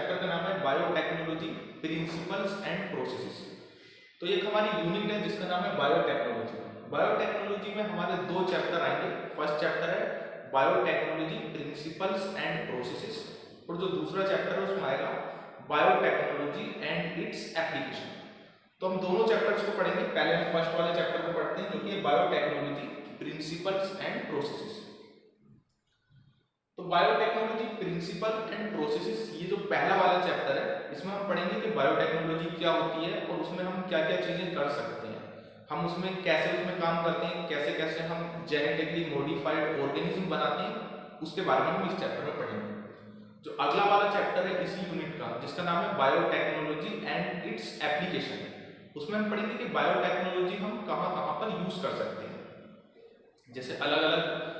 Chapter का नाम है बायोटेक्नोलॉजी प्रिंसिपल्स एंड प्रोसेसेस। तो एक हमारी यूनिट है जिसका नाम है बायोटेक्नोलॉजी। बायोटेक्नोलॉजी में हमारे दो चैप्टर आएंगे। फर्स्ट चैप्टर है बायोटेक्नोलॉजी प्रिंसिपल्स एंड प्रोसेसेस और जो दूसरा चैप्टर है उसमें आएगा बायोटेक्नोलॉजी एंड इट्स एप्लीकेशन। तो हम दोनों चैप्टर्स को पढ़ेंगे। पहले हम फर्स्ट वाले चैप्टर को पढ़ते हैं जो कि बायोटेक्नोलॉजी प्रिंसिपल्स एंड प्रोसेसेस। तो बायोटेक्नोलॉजी प्रिंसिपल एंड प्रोसेसेस, ये जो पहला वाला चैप्टर है इसमें हम पढ़ेंगे कि बायोटेक्नोलॉजी क्या होती है और उसमें हम क्या क्या चीजें कर सकते हैं, हम उसमें कैसे उसमें काम करते हैं, कैसे कैसे हम जेनेटिकली मॉडिफाइड ऑर्गेनिज्म बनाते हैं, उसके बारे में हम इस चैप्टर में पढ़ेंगे। जो अगला वाला चैप्टर है इसी यूनिट का जिसका नाम है बायोटेक्नोलॉजी एंड इट्स एप्लीकेशन, उसमें हम पढ़ेंगे कि बायोटेक्नोलॉजी हम कहाँ कहाँ पर यूज कर सकते हैं। जैसे अलग अलग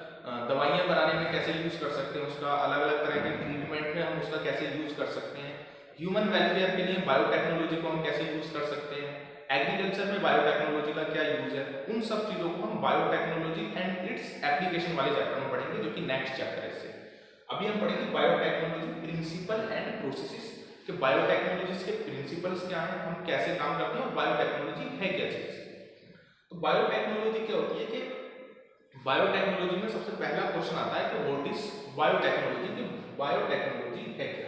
दवाइयाँ बनाने में कैसे यूज कर सकते हैं उसका, अलग अलग तरह के ट्रीटमेंट में हम उसका कैसे यूज कर सकते हैं, ह्यूमन वेलफेयर के लिए बायोटेक्नोलॉजी को हम कैसे यूज कर सकते हैं, एग्रीकल्चर में बायोटेक्नोलॉजी का क्या यूज है, उन सब चीजों को हम बायोटेक्नोलॉजी एंड इट्स एप्लीकेशन वाले चैप्टर में पढ़ेंगे जो कि नेक्स्ट चैप्टर है इससे। अभी हम पढ़ेंगे बायोटेक्नोलॉजी प्रिंसिपल एंड प्रोसेसेस कि बायोटेक्नोलॉजी के प्रिंसिपल्स क्या हैं, हम कैसे काम करते हैं और बायोटेक्नोलॉजी है क्या चीज। तो बायोटेक्नोलॉजी क्या होती है कि बायोटेक्नोलॉजी में सबसे पहला क्वेश्चन आता है कि व्हाट इज बायोटेक्नोलॉजी, कि बायोटेक्नोलॉजी है क्या।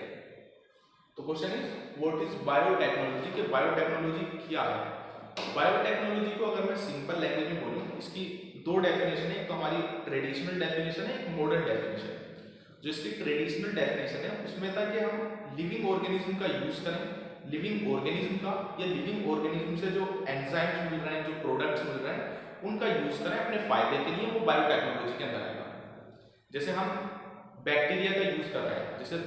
तो question is what is biotechnology, कि बायोटेक्नोलॉजी क्या है। बायोटेक्नोलॉजी को अगर मैं सिंपल लैंग्वेज में बोलूं, इसकी दो डेफिनेशन है, एक तो हमारी ट्रेडिशनल डेफिनेशन है, एक मॉडर्न डेफिनेशन है। जो इसकी ट्रेडिशनल डेफिनेशन है उसमें था कि हम लिविंग ऑर्गेनिज्म का यूज करें, लिविंग ऑर्गेनिज्म का या लिविंग ऑर्गेनिज्म से जो एंजाइम्स मिल रहे हैं, जो प्रोडक्ट्स मिल रहे हैं, उनका यूज करें अपने फायदे के लिए, वो बायोटेक्नोलॉजी के अंदर आएगा। जैसे हम बैक्टीरिया का यूज कर रहे हैं, जैसे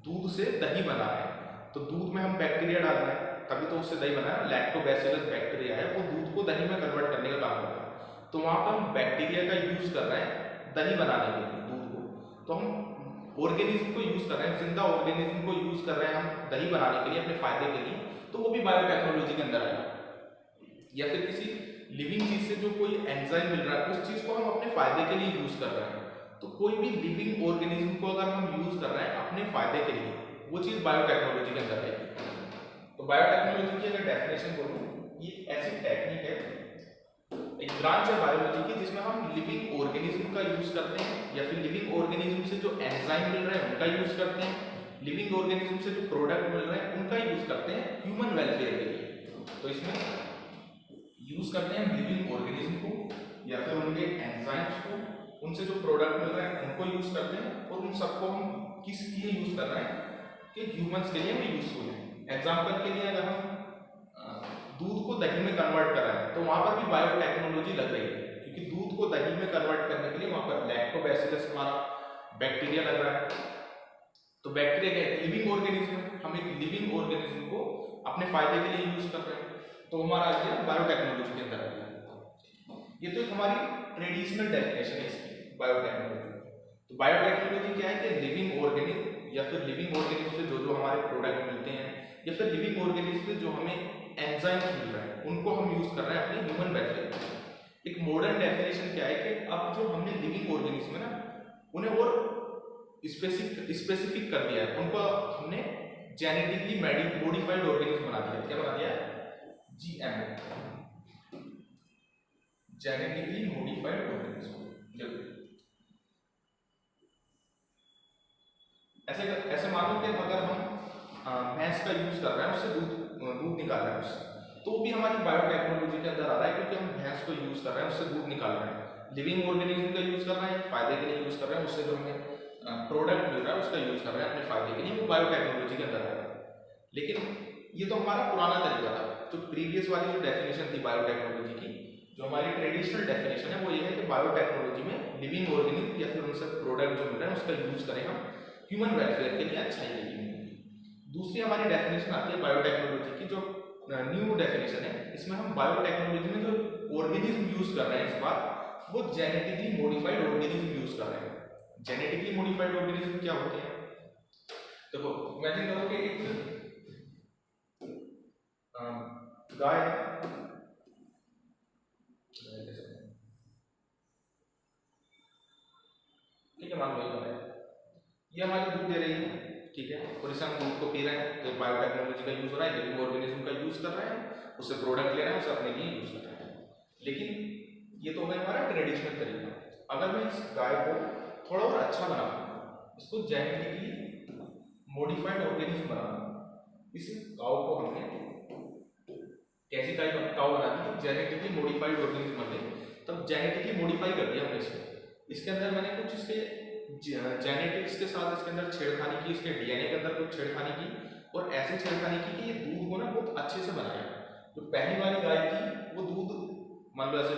दूध से दही बना रहे हैं, तो दूध में हम बैक्टीरिया डाल रहे हैं तभी तो उससे दही बना है। लैक्टोबैसिलस बैक्टीरिया है, वो दूध को दही में कन्वर्ट करने का काम करता है। तो वहां पर हम बैक्टीरिया का यूज कर रहे हैं दही बनाने के लिए, दूध को। तो हम ऑर्गेनिज्म को यूज कर रहे हैं, जिंदा ऑर्गेनिज्म को यूज कर रहे हैं हम दही बनाने के लिए, अपने फायदे के लिए, तो वो भी बायोटेक्नोलॉजी के अंदर आएगा। या फिर किसी लिविंग चीज से जो कोई एंजाइम मिल रहा है उस चीज को हम अपने फायदे के लिए यूज कर रहे हैं। तो कोई भी लिविंग ऑर्गेनिज्म को अगर हम यूज कर रहे हैं अपने फायदे के लिए, वो चीज बायोटेक्नोलॉजी के अंदर आएगी। तो बायोटेक्नोलॉजी की अगर डेफिनेशन बोलूं, ये ऐसी टेक्निक है, एक ब्रांच है बायोलॉजी की जिसमें हम लिविंग ऑर्गेनिज्म का यूज करते हैं या फिर लिविंग ऑर्गेनिज्म से जो एंजाइम मिल रहे हैं उनका यूज करते हैं, लिविंग ऑर्गेनिज्म से जो प्रोडक्ट मिल रहे हैं उनका यूज करते हैं ह्यूमन वेलफेयर के लिए। तो इसमें यूज करते हैं लिविंग ऑर्गेनिज्म को या फिर उनके एंजाइम्स को, उनसे जो प्रोडक्ट मिल रहे हैं उनको यूज करते हैं, और उन सबको हम किस लिए यूज कर रहे हैं कि ह्यूमंस के लिए वो यूजफुल है। एग्जांपल के लिए अगर हम दूध को दही में कन्वर्ट कर रहे हैं तो वहां पर भी बायोटेक्नोलॉजी लग रही है, क्योंकि दूध को दही में कन्वर्ट करने के लिए वहां पर लैक्टोबैसिलस हमारा बैक्टीरिया लग रहा है। तो बैक्टीरिया क्या है, लिविंग ऑर्गेनिज्म है, हम एक लिविंग ऑर्गेनिज्म को अपने फायदे के लिए यूज कर रहे हैं, तो हमारा आ गया बायोटेक्नोलॉजी के अंदर आ गया। ये तो एक हमारी ट्रेडिशनल डेफिनेशन है इसकी बायोटेक्नोलॉजी। तो बायोटेक्नोलॉजी क्या है कि लिविंग ऑर्गेनिज्म या फिर लिविंग ऑर्गेनिज्म से जो जो हमारे प्रोडक्ट मिलते हैं या फिर लिविंग ऑर्गेनिज्म से जो हमें एंजाइम्स मिल रहे हैं उनको हम यूज कर रहे हैं अपने ह्यूमन वेलफेयर। एक मॉडर्न डेफिनेशन क्या है कि अब जो हमने लिविंग ऑर्गेनिज्म है ना उन्हें और स्पेसिफिक कर दिया है, उनको हमने जेनेटिकली मॉडिफाइड ऑर्गेनिज्म बना दिया। क्या बना दिया है? GMO, genetically modified organism. ऐसे मानो कि अगर हम भैंस का यूज कर रहे हैं, उससे दूध निकाल रहे हैं उससे, तो भी हमारी बायोटेक्नोलॉजी के अंदर आ रहा है, क्योंकि हम भैंस को यूज कर रहे हैं, उससे दूध निकाल रहे हैं, लिविंग ऑर्गेनिज्म का यूज कर रहे हैं, फायदे के लिए यूज कर रहे हैं, उससे जो हमें प्रोडक्ट मिल रहा है उसका यूज कर रहे हैं अपने फायदे के लिए, वो बायोटेक्नोलॉजी के अंदर आ रहा है। लेकिन ये तो हमारा पुराना तरीका था। जो प्रीवियस वाली जो डेफिनेशन थी बायोटेक्नोलॉजी की, जो हमारी ट्रेडिशनल डेफिनेशन है वो ये है कि बायोटेक्नोलॉजी में लिविंग ऑर्गेनिज्म या फिर उनसे प्रोडक्ट जो मिल रहे हैं उसका यूज करें हम ह्यूमन वेलफेयर के लिए, अच्छाई के लिए। दूसरी हमारी डेफिनेशन आती है बायोटेक्नोलॉजी की, जो न्यू डेफिनेशन है, इसमें हम बायोटेक्नोलॉजी में जो ऑर्गेनिज्म यूज कर रहे हैं इस बार वो जेनेटिकली मॉडिफाइड ऑर्गेनिज्म यूज कर रहे हैं। जेनेटिकली मॉडिफाइड ऑर्गेनिज्म क्या होते हैं? देखो इमेजिन करो कि एक गाय, ठीक है, मान लो ये हमारी दूध दे रही है, ठीक है, और इसे हम दूध को पी रहे हैं तो बायोटेक्नोलॉजी का यूज हो रहा है, लिविंग ऑर्गेनिज्म का यूज कर रहे हैं, उससे प्रोडक्ट ले रहे हैं, उसे अपने लिए यूज कर रहे हैं। लेकिन ये तो हो गया हमारा ट्रेडिशनल तरीका। अगर मैं इस गाय को थोड़ा और अच्छा बनाऊँ, इसको जेनेटिकली मॉडिफाइड ऑर्गेनिज्म बनाऊँ, इस काऊ को हमने कैसी काऊ बना दी, जेनेटिकली मॉडिफाइड ऑर्गेनिज्म बन गई, तब जेनेटिकली मॉडिफाई कर दिया हमने इसके अंदर मैंने कुछ इसके जेनेटिक्स के साथ इसके अंदर छेड़खानी की, इसके डीएनए के अंदर कुछ छेड़खानी की, और ऐसी छेड़खानी की कि ये दूध को ना बहुत अच्छे से बनाया। जो पहली वाली गाय थी वो दूध मान लो ऐसे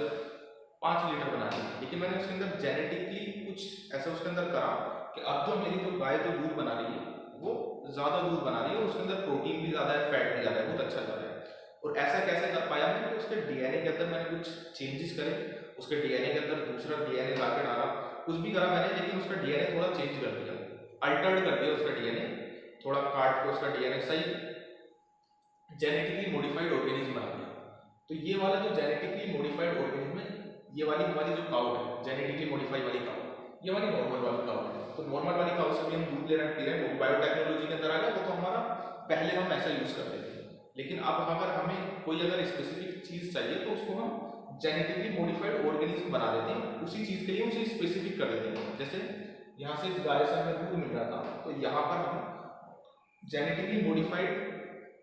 5 लीटर बना दी, लेकिन मैंने उसके अंदर जेनेटिकली कुछ ऐसा उसके अंदर करा कि अब जो मेरी जो गाय जो दूध बना रही है वो ज़्यादा दूध बना रही है, उसके अंदर प्रोटीन भी ज़्यादा है, फैट भी ज़्यादा है, बहुत अच्छा जा रहा है। और ऐसा कैसे कर पाया मैं कि उसके डीएनए के अंदर मैंने कुछ चेंजेस करे, उसके डीएनए के अंदर दूसरा डीएनए ला के डाला, कुछ भी करा मैंने, लेकिन उसका डीएनए थोड़ा चेंज कर दिया, अल्टर्ड कर दिया उसका डीएनए, थोड़ा काट के उसका डीएनए सही जेनेटिकली मॉडिफाइड ऑर्गेनिज्म बना दिया। तो ये वाला जो जेनेटिकली मॉडिफाइड ऑर्गेनिज्म है, ये वाली हमारी जो काऊ है जेनेटिकली मॉडिफाइड वाली काऊ, ये वाली नॉर्मल वाली काऊ है। तो नॉर्मल वाली काऊ से भी हम दूध ले रहे हैं, पी रहे हैं, वो बायोटेक्नोलॉजी के अंदर आ गया। वो तो हमारा पहले हम ऐसा यूज करते थे, लेकिन अब अगर हमें कोई अगर स्पेसिफिक चीज चाहिए तो उसको हम जेनेटिकली मॉडिफाइड ऑर्गेनिज्म बना देते हैं, उसी चीज के लिए उसे स्पेसिफिक कर देते हैं। जैसे यहाँ से इस गाय से हमें दूध मिल रहा था, तो यहाँ पर हम जेनेटिकली मॉडिफाइड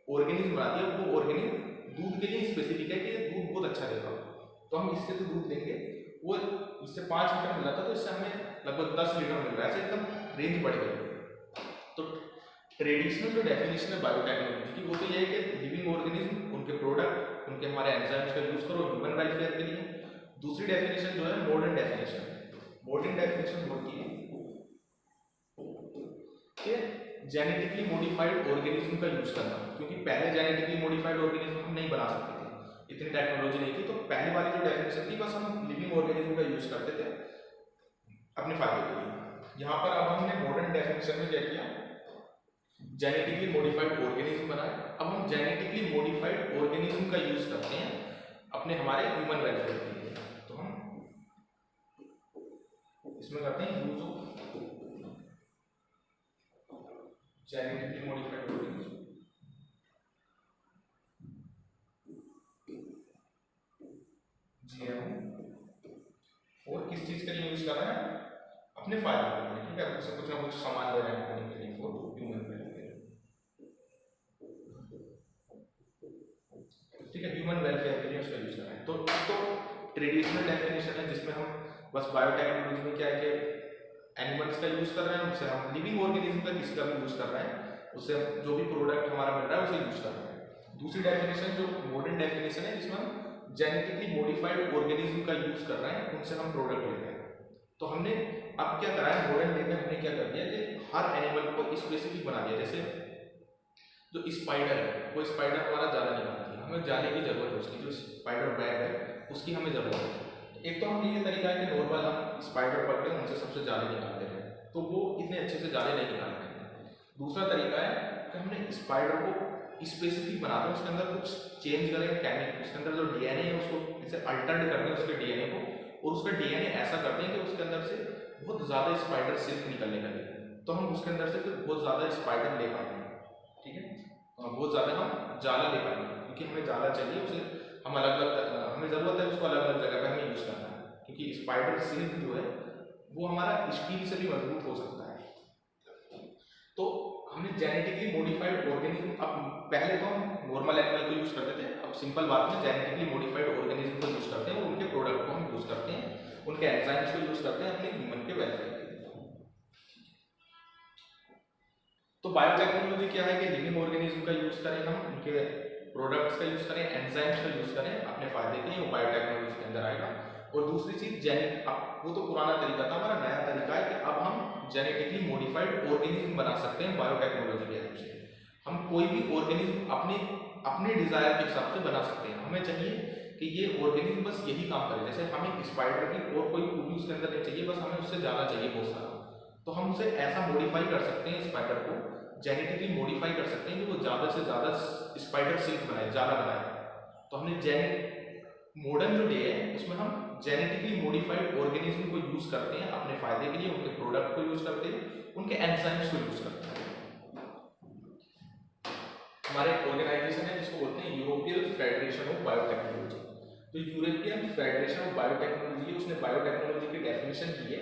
ऑर्गेनिज्म बना दिया, वो ऑर्गेनिज्म दूध के लिए स्पेसिफिक है कि दूध बहुत अच्छा देगा, तो हम इससे तो दूध लेंगे। वो इससे 5 लीटर मिल रहा था, तो इससे हमें लगभग 10 लीटर मिल रहा है, ऐसे एकदम रेंज बढ़ गई। तो ट्रेडिशनल जो डेफिनेशन है बायोटेक्नोलॉजी की, वो तो ये है कि लिविंग ऑर्गेनिज्म, उनके प्रोडक्ट, उनके हमारे एंजाइम्स का यूज करो ह्यूमन वेलफेयर के लिए। दूसरी डेफिनेशन जो है मॉडर्न डेफिनेशन, मॉडर्न डेफिनेशन होती है कि जेनेटिकली मॉडिफाइड ऑर्गेनिज्म का यूज करना, क्योंकि पहले जेनेटिकली मॉडिफाइड ऑर्गेनिज्म हम नहीं बना सकते थे, इतनी टेक्नोलॉजी नहीं थी। तो पहले वाली जो डेफिनेशन थी, बस हम लिविंग ऑर्गेनिज्म का यूज करते थे अपने फायदे के लिए। यहाँ पर अब हमने मॉडर्न डेफिनेशन में क्या किया, जेनेटिकली मॉडिफाइड ऑर्गेनिज्म बनाए। अब हम जेनेटिकली मॉडिफाइड ऑर्गेनिज्म का यूज करते हैं अपने हमारे ह्यूमन वेलफेयर के लिए। तो हम इसमें करते हैं use of genetically modified organism. GMO और किस चीज के लिए यूज कर रहे हैं, अपने फायदे के लिए, ठीक है, उससे कुछ ना कुछ सामान ले रहे हैं खाने के लिए फॉर ह्यूमन वेलफेयर, ठीक है, ह्यूमन वेलफेयर के लिए उसका यूज कर रहे हैं। तो ट्रेडिशनल डेफिनेशन है जिसमें हम बस बायोटेक्नोलॉजी में क्या है कि एनिमल्स का यूज कर रहे हैं, उससे हम लिविंग ऑर्गेनिज्म का किसी का भी यूज कर रहे हैं, उससे जो भी प्रोडक्ट हमारा मिल रहा है उसे यूज कर रहे हैं। दूसरी डेफिनेशन जो मॉडर्न डेफिनेशन है, जिसमें हम जेनेटिकली मॉडिफाइड ऑर्गेनिज्म का यूज कर रहे हैं, उनसे हम प्रोडक्ट ले रहे हैं। तो हमने अब क्या करा है, मॉडर्न डे में हमने क्या कर दिया कि हर एनिमल को स्पेसिफिक बना दिया। जैसे जो स्पाइडर है, वो स्पाइडर हमारा जाला निकालती है, हमें जाले की जरूरत है, उसकी जो स्पाइडर वेब है उसकी हमें जरूरत है। एक तो हम ये तरीका है कि नॉर्मल हम स्पाइडर पकड़े उनसे सबसे जाले निकालते हैं, तो वो इतने अच्छे से जाले नहीं निकाल पाएंगे। दूसरा तरीका है कि हमने स्पाइडर को स्पेसिफिक बना दें, उसके अंदर कुछ चेंज करें केमिकल, उसके अंदर जो डीएनए है उसको इसे अल्टर्ड कर दें उसके डीएनए को, और उसका डीएनए ऐसा कर दें कि उसके अंदर से बहुत ज़्यादा स्पाइडर सिल्क निकलने लगे, तो हम उसके अंदर से फिर बहुत ज़्यादा स्पाइडर ले पाएंगे, ठीक है, बहुत ज़्यादा हम जाला ले पाएंगे, क्योंकि हमें जाला चाहिए, उसे हम अलग अलग हमें ज़रूरत है उसको अलग अलग जगह पर हमें यूज़ करना है, क्योंकि स्पाइडर सिल्क जो है वो हमारा स्टील से भी मजबूत हो सकता है। तो हमने जेनेटिकली मॉडिफाइड ऑर्गेनिज्म, अब पहले तो हम नॉर्मल एनिमल को यूज करते थे, अब सिंपल बात में जेनेटिकली मॉडिफाइड ऑर्गेनिज्म को यूज करते हैं और उनके प्रोडक्ट को हम यूज करते हैं, उनके एंजाइम्स को यूज करते हैं अपने ह्यूमन के वेलफेयर के लिए। तो बायोटेक्नोलॉजी क्या है कि लिविंग ऑर्गेनिज्म का यूज करें, हम उनके प्रोडक्ट्स का यूज करें, एंजाइम्स का यूज करें अपने फायदे के लिए, वो बायोटेक्नोलॉजी के अंदर आएगा। और दूसरी चीज अब वो तो पुराना तरीका था, हमारा नया तरीका है कि अब हम जेनेटिकली मॉडिफाइड ऑर्गेनिज्म बना सकते हैं बायोटेक्नोलॉजी के हेल्प से। हम कोई भी ऑर्गेनिज्म अपने डिजायर के हिसाब से बना सकते हैं। हमें चाहिए कि ये ऑर्गेनिज्म बस यही काम करे, जैसे हमें स्पाइडर की और कोई खूबी उसके अंदर नहीं चाहिए, बस हमें उससे ज़्यादा चाहिए बहुत सारा, तो हम उसे ऐसा मॉडिफाई कर सकते हैं, स्पाइडर को जेनेटिकली मॉडिफाई कर सकते हैं कि वो ज़्यादा से ज़्यादा स्पाइडर सिल्क बनाए, जाला बनाए। तो हमने मॉडर्न जो डे है उसमें हम जेनेटिकली मॉडिफाइड ऑर्गेनिज्म को यूज करते हैं अपने फायदे के लिए, उनके प्रोडक्ट को यूज करते हैं, उनके एंजाइम्स को यूज करते हैं। हमारे ऑर्गेनाइजेशन है जिसको बोलते हैं यूरोपियन फेडरेशन ऑफ बायोटेक्नोलॉजी। तो यूरोपियन फेडरेशन ऑफ बायोटेक्नोलॉजी, उसने बायोटेक्नोलॉजी की डेफिनेशन दी है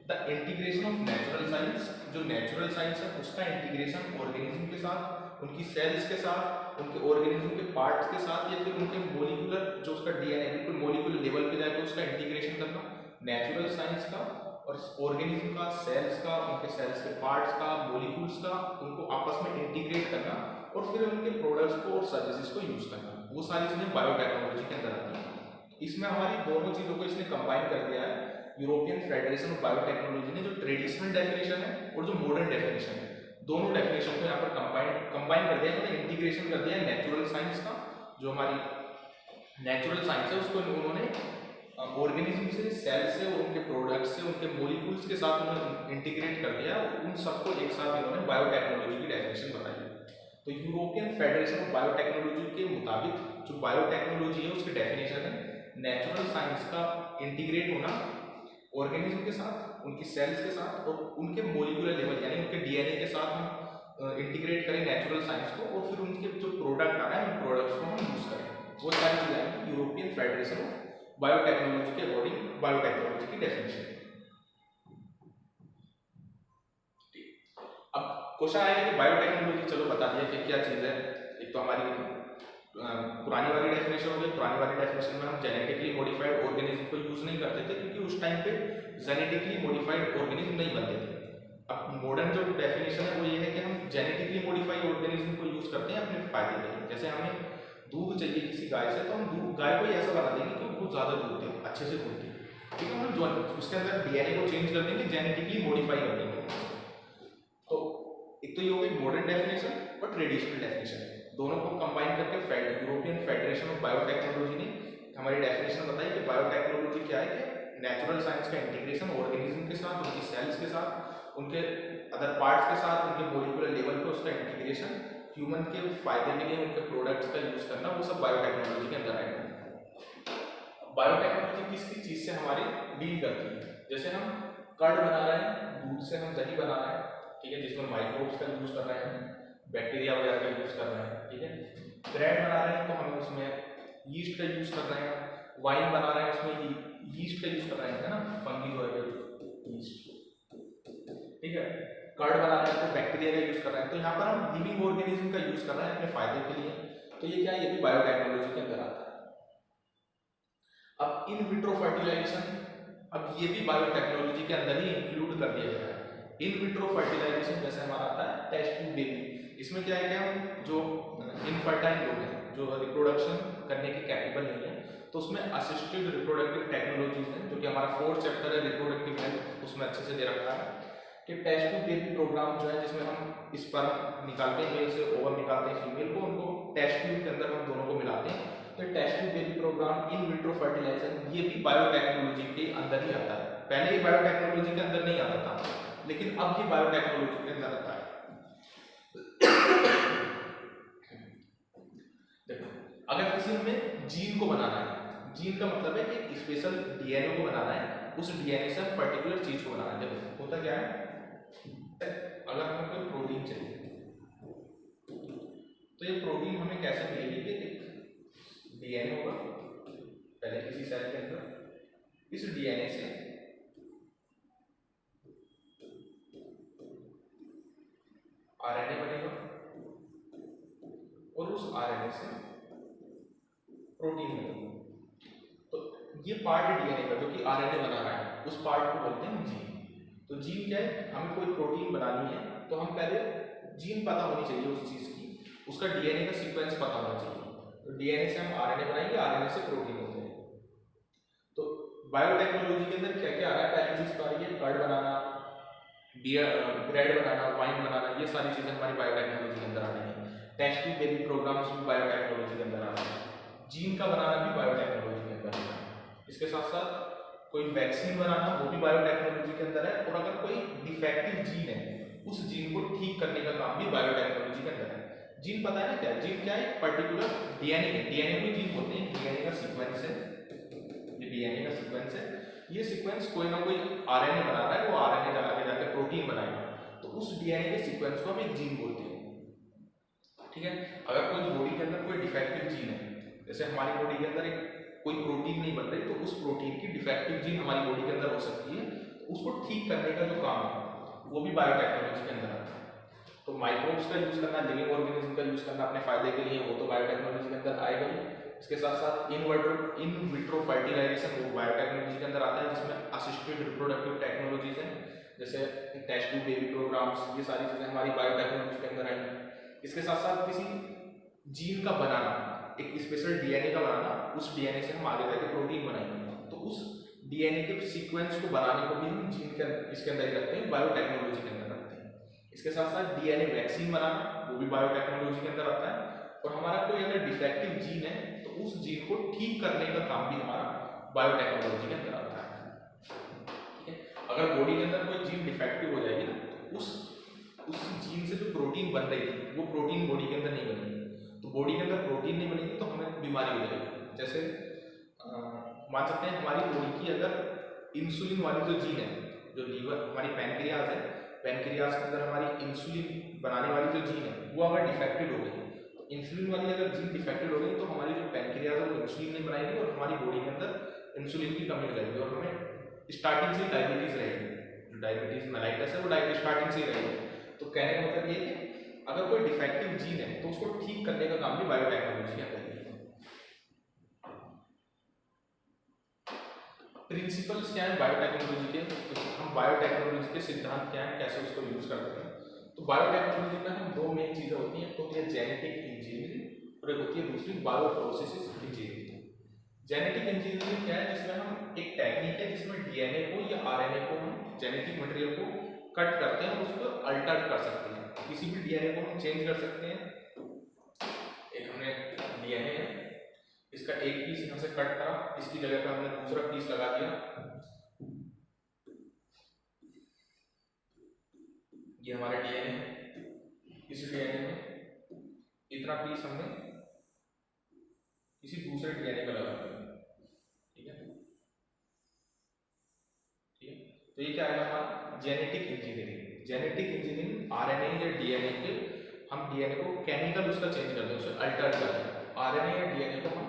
the integration of natural science, जो नेचुरल साइंस है उसका इंटीग्रेशन ऑर्गेनिज्म के साथ, उनकी सेल्स के साथ, उनके ऑर्गेनिज्म के पार्ट्स के साथ, या फिर उनके मोलिकुलर जो उसका डीएनए बिल्कुल मोलिकुलर लेवल पे जाकर उसका इंटीग्रेशन करना, नेचुरल साइंस का और ऑर्गेनिज्म का, सेल्स का, उनके सेल्स के पार्ट्स का, मोलिक्यूल्स का, उनको आपस में इंटीग्रेट करना और फिर उनके प्रोडक्ट्स को और सर्विसेज को यूज करना, वो सारी चीजें बायोटेक्नोलॉजी के अंदर आती हैं। इसमें हमारी दोनों चीजों को इसने कंबाइन कर दिया है यूरोपियन फेडरेशन ऑफ बायोटेक्नोलॉजी ने, जो ट्रेडिशनल डेफिनेशन है और जो मॉडर्न डेफिनेशन है, दोनों डेफिनेशन को यहाँ पर कंबाइन कर दिया, मतलब इंटीग्रेशन कर दिया नेचुरल साइंस का, जो हमारी नेचुरल साइंस है उसको उन्होंने ऑर्गेनिज्म से, सेल से और उनके प्रोडक्ट्स से, उनके मोलिक्यूल्स के साथ उन्होंने इंटीग्रेट कर दिया और उन सबको एक साथ इन्होंने बायोटेक्नोलॉजी की डेफिनेशन बताई। तो यूरोपियन फेडरेशन ऑफ बायोटेक्नोलॉजी के मुताबिक जो बायोटेक्नोलॉजी है उसकी डेफिनेशन है नेचुरल साइंस का इंटीग्रेट होना ऑर्गेनिज्म के साथ, उनकी सेल्स के साथ और उनके मोलिकुलर लेवल यानी उनके डीएनए के साथ हम इंटीग्रेट करें नेचुरल साइंस को, और फिर उनके जो प्रोडक्ट आ रहे हैं उन प्रोडक्ट्स को हम यूज करें। वो सारी चीजें यूरोपियन फेडरेशन ऑफ बायोटेक्नोलॉजी के अकॉर्डिंग बायोटेक्नोलॉजी की डेफिनेशन। अब क्वेश्चन आया कि बायोटेक्नोलॉजी चलो बता दिया कि क्या चीज है। एक तो हमारी पुरानी वाली डेफिनेशन हो गई, पुरानी वाली डेफिनेशन में हम जेनेटिकली मॉडिफाइड ऑर्गेनिज्म को यूज नहीं करते थे क्योंकि उस टाइम पे जेनेटिकली मॉडिफाइड ऑर्गेनिज्म नहीं बनते थे। अब मॉडर्न जो डेफिनेशन है वो ये है कि हम जेनेटिकली मॉडिफाइड ऑर्गेनिज्म को यूज करते हैं अपने फायदे के लिए। जैसे हमें दूध चाहिए किसी गाय से, तो हम गाय को ऐसा बना देंगे कि बहुत ज्यादा दूध दे, अच्छे से दूध दे, ठीक है, हम जो उसके अंदर डीएनए को चेंज कर देंगे, जेनेटिकली मॉडिफाई कर देंगे। तो एक तो ये हो गई मॉडर्न डेफिनेशन और ट्रेडिशनल डेफिनेशन, दोनों को कंबाइन करके यूरोपियन फेडरेशन ऑफ बायोटेक्नोलॉजी ने हमारी डेफिनेशन बताई कि बायोटेक्नोलॉजी क्या है कि नेचुरल साइंस का इंटीग्रेशन ऑर्गेनिज्म के साथ, उनकी सेल्स के साथ, उनके अदर पार्ट्स के साथ, उनके मोलिकुलर लेवल पे उसका इंटीग्रेशन, ह्यूमन के फायदे के लिए उनके प्रोडक्ट्स का यूज करना, वो सब बायोटेक्नोलॉजी के अंदर आएगा। बायोटेक्नोलॉजी किस किस चीज से हमारी डील करती है, जैसे हम कर्ड बना रहे हैं, दूध से हम दही बना रहे हैं, ठीक है, जिसमें माइक्रोब्स का यूज कर रहे हैं, बैक्टीरिया वगैरह का यूज कर रहे हैं, ठीक है, ब्रेड बना रहे हैं तो हम उसमें यीस्ट का यूज कर रहे हैं, वाइन बना रहे हैं उसमें यीस्ट का यूज कर रहे हैं, है ना, फंगी जो है यीस्ट, ठीक है, कर्ड बना रहे हैं तो बैक्टीरिया का यूज कर रहे हैं, तो यहाँ पर हम लिविंग ऑर्गेनिज्म का यूज कर रहे हैं अपने फायदे के लिए, तो ये क्या है, ये भी बायोटेक्नोलॉजी के अंदर आता है। अब इन विट्रो फर्टिलाइजेशन, अब ये भी बायोटेक्नोलॉजी के अंदर ही इंक्लूड कर दिया गया है। इन विट्रो फर्टिलाइजेशन जैसे हमारा आता है टेस्ट ट्यूब बेबी, इसमें क्या है कि हम जो इनफर्टाइल लोग हैं, जो रिप्रोडक्शन करने के कैपेबल नहीं है, तो उसमें असिस्टेड रिप्रोडक्टिव टेक्नोलॉजीज हैं, जो कि हमारा 4th चैप्टर है रिप्रोडक्टिव हेल्थ, उसमें अच्छे से दे रखा है कि टेस्ट ट्यूब बेबी प्रोग्राम जो है, जिसमें हम स्पर्म निकालते हैं मेल से, ओवम निकालते हैं फीमेल को, उनको टेस्ट ट्यूब के अंदर हम दोनों को मिलाते हैं, तो test tube baby programme, in vitro fertilisation, ये भी बायोटेक्नोलॉजी के अंदर ही आता है। पहले ये बायोटेक्नोलॉजी के अंदर नहीं आता था, लेकिन अब ये बायोटेक्नोलॉजी के अंदर आता है। देखो, अगर किसी में जीन को बनाना है, जीन का मतलब है कि स्पेशल डीएनए को बनाना है, उस डीएनए से पर्टिकुलर चीज को बनाना है। देखो होता क्या है, अगर हमें कोई प्रोटीन चाहिए तो ये प्रोटीन हमें कैसे मिलेगी कि डीएनए होगा पहले किसी सेल के अंदर, इस डीएनए से आरएनए बनेगा और उस आरएनए से प्रोटीन बनेगा। तो ये पार्ट डीएनए का जो कि आरएनए बना रहा है, उस पार्ट को बोलते हैं जीन। तो जीन क्या है, हमें कोई प्रोटीन बनानी है तो हम पहले जीन पता होनी चाहिए उस चीज की, उसका डीएनए का सीक्वेंस पता होना चाहिए, तो डीएनए से हम आरएनए बनाएंगे, आरएनए से प्रोटीन होते हैं। तो बायोटेक्नोलॉजी के अंदर क्या क्या आ रहा है, पहली चीज तो आ रही है कर्ड बनाना, ब्रेड बनाना, वाइन बनाना, ये सारी चीजें हमारी बायोटेक्नोलॉजी के अंदर आ रही है। टेस्ट ट्यूब बेबी प्रोग्राम्स भी बायोटेक्नोलॉजी के अंदर आ रहे हैं, जीन का बनाना भी बायोटेक्नोलॉजी के अंदर है। इसके साथ साथ कोई वैक्सीन बनाना, वो भी बायोटेक्नोलॉजी के अंदर है, और अगर कोई डिफेक्टिव जीन है, उस जीन को ठीक करने का काम भी बायोटेक्नोलॉजी के अंदर है। जीन पता है ना क्या, जीन क्या है, पर्टिकुलर डीएनए है, डीएनए को जीन बोलते हैं, डीएनए का सीक्वेंस है, ये डीएनए का सीक्वेंस है, ये सीक्वेंस कोई ना कोई आरएनए बना रहा है, वो आरएनए का आगे जाकर प्रोटीन बनाएगा, तो उस डीएनए के सीक्वेंस को हम एक जीन बोलते हैं, ठीक है। अगर कोई बॉडी के अंदर कोई डिफेक्टिव जीन है, जैसे हमारी बॉडी के अंदर एक कोई प्रोटीन नहीं बन रही, तो उस प्रोटीन की डिफेक्टिव जीन हमारी बॉडी के अंदर हो सकती है, तो उसको ठीक करने का जो काम है वो भी बायोटेक्नोलॉजी के अंदर आता है। तो माइक्रोब्स का यूज करना, लिविंग ऑर्गेनिज्म का यूज करना अपने फायदे के लिए, वो तो बायोटेक्नोलॉजी के अंदर आएगा ही। इसके साथ साथ इन विट्रो फर्टिलाइजेशन वो बायोटेक्नोलॉजी के अंदर आता है, जिसमें असिस्टेड रिप्रोडक्टिव टेक्नोलॉजीज हैं, जैसे टेस्ट ट्यूब बेबी प्रोग्राम्स, ये सारी चीजें हमारी बायोटेक्नोलॉजी के अंदर आएंगी। इसके साथ साथ किसी जीन का बनाना, एक स्पेशल डीएनए का बनाना, उस डीएनए से हम आगे जाके प्रोटीन बनाएंगे, तो उस डीएनए के सीक्वेंस को बनाने को भी हम जीन के इसके अंदर ही रखते हैं, बायोटेक्नोलॉजी के अंदर रखते हैं। इसके साथ साथ डीएनए वैक्सीन बनाना, वो भी बायोटेक्नोलॉजी के अंदर आता है। और हमारा कोई अगर डिफेक्टिव जीन है तो उस जीन को ठीक करने का काम भी हमारा बायोटेक्नोलॉजी के अंदर आता है। ठीक है, अगर बॉडी के अंदर कोई जीन डिफेक्टिव हो जाएगी ना, तो उस जीन से जो प्रोटीन बन रही थी वो प्रोटीन बॉडी के अंदर नहीं बनेगी, तो बॉडी के अंदर प्रोटीन नहीं बनेगी तो हमें बीमारी हो जाएगी। जैसे मान सकते हैं हमारी बॉडी की अगर इंसुलिन वाली जो जीन है, जो लीवर हमारी पैनक्रियाज है, पैनक्रियाज के अंदर हमारी इंसुलिन बनाने वाली जो जीन है वो अगर डिफेक्टेड हो गई, तो इंसुलिन वाली अगर जीन डिफेक्टेड हो गई तो हमारी जो पैनक्रियाज है वो इंसुलिन नहीं बनाएगी और हमारी बॉडी के अंदर इंसुलिन की कमी हो जाएगी और हमें स्टार्टिंग से डायबिटीज रहेगी। जो डायबिटीज मेलाइटस है वो स्टार्टिंग से ही रहेगी। तो कहने का मतलब ये है कि अगर कोई डिफेक्टिव जीन है तो उसको ठीक करने का काम भी बायोटेक्नोलॉजी का करेगी। प्रिंसिपल्स क्या है बायोटेक्नोलॉजी के, तो हम बायोटेक्नोलॉजी के सिद्धांत क्या है, कैसे उसको यूज करते हैं। तो बायोटेक्नोलॉजी में हम दो मेन चीजें होती हैं, तो होती है जेनेटिक इंजीनियरिंग और एक होती है दूसरी बायोप्रोसेसेस इंजीनियरिंग। जेनेटिक इंजीनियरिंग क्या है, जिसमें हम एक टेक्निक है जिसमें डीएनए को या आरएनए को हम जेनेटिक मटेरियल को कट करते हैं और उसको अल्टर कर सकते हैं। किसी भी डीएनए को हम चेंज कर सकते हैं। एक हमने डीएनए है, इसका एक पीस यहाँ से कट करा, इसकी जगह पर हमने दूसरा पीस लगा दिया, ये हमारा डीएनए है। इस डीएनए में इतना पीस हमने किसी दूसरे डीएनए का लगा दिया, ठीक है। ठीक है, तो ये क्या है हमारा genetic engineering. Genetic engineering RNA या डीएनए के हम डीएनए को केमिकल उसका चेंज कर दें, उसे अल्टर कर दें। आरएनए या डीएनए को हम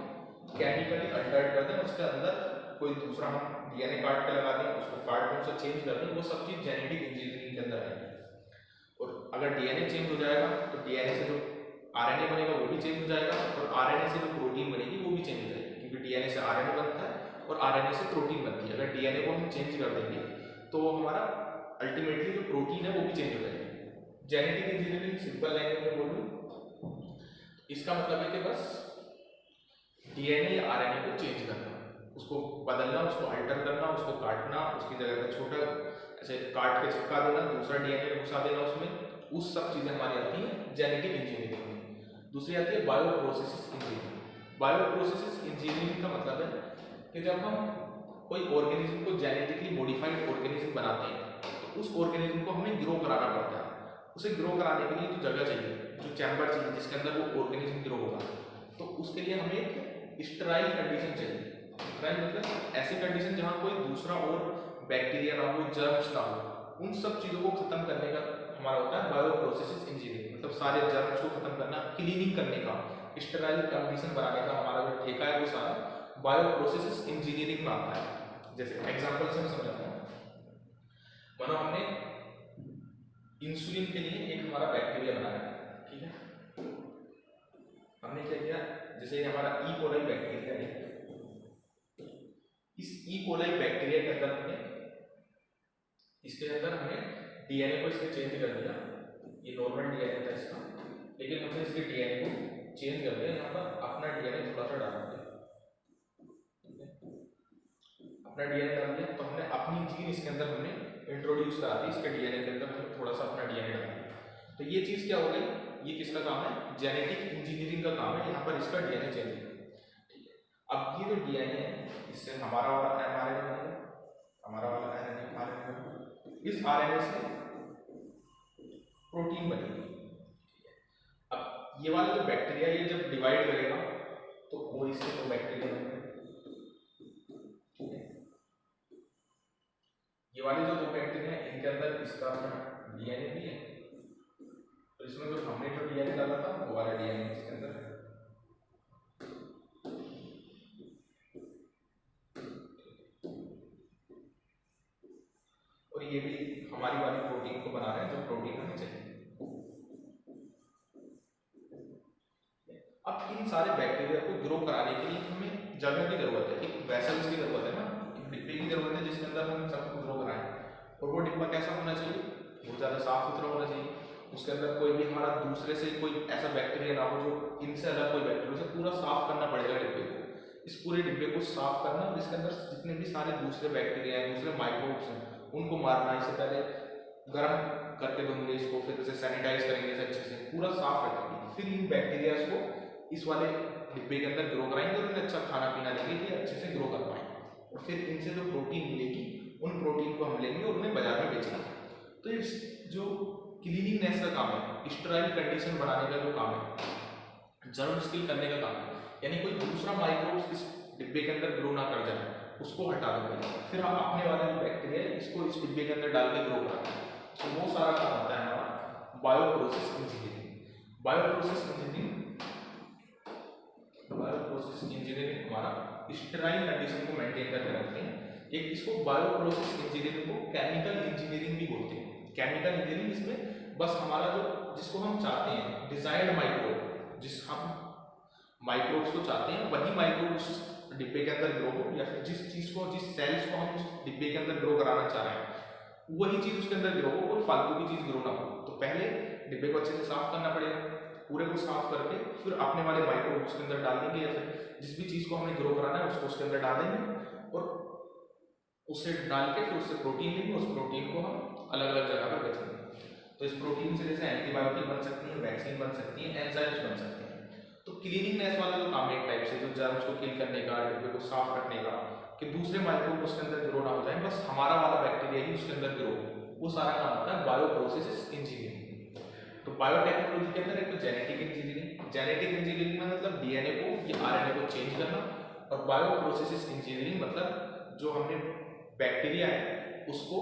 केमिकली अल्टर कर दें, उसके अंदर कोई दूसरा हम डीएनए काट के लगा दें, उसको काट के उसे चेंज कर दें, वो सब चीज जेनेटिक इंजीनियरिंग के अंदर है। और अगर डीएनए चेंज हो जाएगा तो डीएनए से जो आरएनए बनेगा वो भी चेंज हो जाएगा और आरएनए से जो प्रोटीन बनेगी वो भी चेंज हो जाएगी, क्योंकि डीएनए से आरएनए बनता है और आरएनए से प्रोटीन बनती है। अगर डीएनए को हम चेंज कर देंगे तो हमारा अल्टीमेटली जो प्रोटीन है वो भी चेंज हो जाएगी। जेनेटिक इंजीनियरिंग सिंपल लैंग्वेज में बोलूं, इसका मतलब है कि बस डीएनए या आरएनए को चेंज करना, उसको बदलना, उसको अल्टर करना, उसको काटना, उसकी जगह पे छोटा ऐसे काट के चिपका देना, दूसरा डीएनए घुसा देना उसमें, उस सब चीजें हमारी आती हैं जेनेटिक इंजीनियरिंग में। दूसरी आती है बायोप्रोसेसेस इंजीनियरिंग। बायोप्रोसेसेस इंजीनियरिंग का मतलब है कि जब हम कोई ऑर्गेनिज्म को जेनेटिकली मॉडिफाइड ऑर्गेनिज्म बनाते हैं तो उस ऑर्गेनिज्म को हमें ग्रो कराना पड़ता है। उसे ग्रो कराने के लिए तो जगह चाहिए, जो चैम्बर चाहिए जिसके अंदर वो ऑर्गेनिज्म ग्रो होगा, तो उसके लिए हमें एक स्टेराइल कंडीशन चाहिए। स्टेराइल मतलब ऐसी कंडीशन जहाँ कोई दूसरा और बैक्टीरिया ना हो, जर्म्स ना हो, उन सब चीज़ों को खत्म करने का हमारा होता है बायोप्रोसेसेस इंजीनियरिंग। मतलब सारे जर्म्स को खत्म करना, क्लीनिंग करने का, स्टेराइल कंडीशन बनाने का हमारा जो ठेका है वो सारा बायोप्रोसेसेस इंजीनियरिंग में आता है। जैसे एग्जांपल से मैं समझाता हूँ, मानो हमने इंसुलिन के लिए एक हमारा बैक्टीरिया बनाया, ठीक है। हमने क्या किया, जैसे हमारा ई कोलाई बैक्टीरिया है, इस ई कोलाई बैक्टीरिया के अंदर हमने इसके अंदर हमें डीएनए को इसके चेंज कर दिया। ये नॉर्मल डीएनए था इसका, लेकिन हमने इसके डीएनए को चेंज कर दिया, यहाँ पर अपना डीएनए थोड़ा सा डाल दिया, अपना डीएनए डाल दिया, तो हमने अपनी जीन इसके अंदर हमने इंट्रोड्यूस करा दी, इसके डीएनए के अंदर हमने थोड़ा सा अपना डीएनए डाल दिया। तो ये चीज क्या हो गई, ये किसका काम है, जेनेटिक इंजीनियरिंग का काम है। यहाँ पर इसका डीएनए चेंज है, ठीक है। अब ये जो डीएनए है इससे हमारा वाला एमआरएनए बनेगा, हमारा वाला आरएनए, इस आरएनए से प्रोटीन बनेगी। अब ये वाला जो बैक्टीरिया ये जब डिवाइड करेगा तो वो इससे तो बैक्टीरिया बनेगा, ठीक है। ये वाले जो दो बैक्टीरिया हैं इनके अंदर इसका डीएनए भी है और इस इसमें जो हमने जो डीएनए डाला था वो वाला डीएनए इसके अंदर है। और ये भी हमारी वाली प्रोटीन को बना रहे हैं जो प्रोटीन हमें चाहिए। अब इन सारे बैक्टीरिया को ग्रो कराने के लिए हमें जगह की जरूरत है, एक वेसल्स की जरूरत है ना, एक डिब्बे की जरूरत है जिसके अंदर हम सबको ग्रो कराएं। और वो डिब्बा कैसा होना चाहिए, बहुत ज़्यादा साफ सुथरा होना चाहिए। उसके अंदर कोई भी हमारा दूसरे से कोई ऐसा बैक्टीरिया ना हो जो इनसे अलग कोई बैक्टीरिया, उसे पूरा साफ करना पड़ेगा डिब्बे को। इस पूरे डिब्बे को साफ करना, जिसके अंदर जितने भी सारे दूसरे बैक्टीरिया हैं, दूसरे माइक्रोब्स हैं, उनको मारना। इससे पहले गर्म करके धोंगे इसको, फिर इसे सैनिटाइज करेंगे इसे अच्छे से, पूरा साफ रखेंगे। फिर इन बैक्टीरिया को इस वाले डिब्बे के अंदर ग्रो कराएंगे और इन्हें अच्छा खाना पीना देंगे कि अच्छे से ग्रो कर पाएंगे। और फिर इनसे जो प्रोटीन मिलेगी उन प्रोटीन को हम लेंगे और उन्हें बाजार में बेचेंगे। तो इस जो क्लीनिंगनेस का काम है, स्टेराइल कंडीशन बनाने का जो काम है, जर्म स्किल करने का काम है, यानी कोई दूसरा माइक्रोब इस डिब्बे के अंदर ग्रो ना कर जाए, उसको हटा देंगे। फिर हम अपने वाला जो बैक्टीरिया है इसको इस डिब्बे के अंदर डाल के ग्रो कराते हैं। तो वो सारा काम होता है हमारा bio process engineering. Bio process engineering हमारा स्टेराइल कंडीशन को मेंटेन करके रखते हैं। एक इसको बायो प्रोसेस इंजीनियरिंग को केमिकल इंजीनियरिंग भी बोलते हैं। केमिकल इंजीनियरिंग इसमें बस हमारा जो जिसको हम चाहते हैं डिजायर्ड माइक्रोब, जिस हम माइक्रोब्स को चाहते हैं वही माइक्रोब उस डिब्बे के अंदर ग्रो हो, या फिर जिस चीज़ को, जिस सेल्स को हम उस डिब्बे के अंदर ग्रो कराना चाह रहे हैं वही चीज़ उसके अंदर ग्रो हो, कोई फालतू की चीज़ ग्रो ना हो। तो पहले डिब्बे को अच्छे से साफ करना पड़ेगा, पूरे को साफ करके फिर अपने वाले माइक्रोब उसके अंदर डाल देंगे, या फिर जिस भी चीज़ को हमें ग्रो कराना है उसको उसके अंदर डाल देंगे और उससे डाल के फिर उससे प्रोटीन लेंगे। उस प्रोटीन को हम अलग अलग जगह पर बेचेंगे। तो इस प्रोटीन से जैसे एंटीबायोटिक बन सकती है, वैक्सीन बन सकती है, एंजाइम्स बन सकते हैं। तो क्लीनिंगनेस वाला जो काम है एक टाइप से, जो जर्म्स को किल करने का, डिब्बे को साफ रखने का, कि दूसरे माइक्रोब उसके अंदर ग्रो ना हो जाए, बस हमारा वाला बैक्टीरिया ही उसके अंदर ग्रो, वो सारा काम होता है बायो प्रोसेस इंजीनियरिंग। तो बायोटेक्नोलॉजी के अंदर एक तो जेनेटिक इंजीनियरिंग, जेनेटिक इंजीनियरिंग में मतलब डीएनए को या आरएनए को चेंज करना, और बायो प्रोसेस इंजीनियरिंग मतलब जो हमने बैक्टीरिया है उसको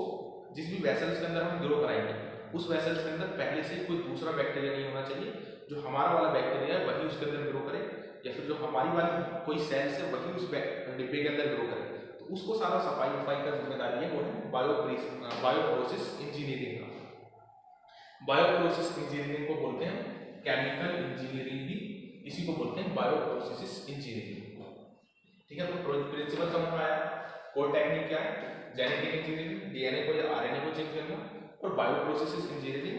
जिस भी वेसल्स के अंदर हम ग्रो कराएंगे उस वेसल्स के अंदर पहले से कोई दूसरा बैक्टीरिया नहीं होना चाहिए, जो हमारा वाला बैक्टीरिया है वही उसके अंदर ग्रो करे, या फिर जो हमारी वाली कोई सेल्स है वही उस डिब्बे के अंदर ग्रो करे। तो उसको सारा सफाई वफाई का जिम्मेदारी है वो है बायो प्रोसेस इंजीनियरिंग का। बायो प्रोसेस इंजीनियरिंग को बोलते हैं केमिकल इंजीनियरिंग, भी इसी को बोलते हैं बायो प्रोसेस इंजीनियरिंग। ठीक है, तो प्रिंसिपल समझ में आया। कोर टेक्निक क्या है, जेनेटिक इंजीनियरिंग, डीएनए को या आरएनए को चेंज करना, और बायो प्रोसेस इंजीनियरिंग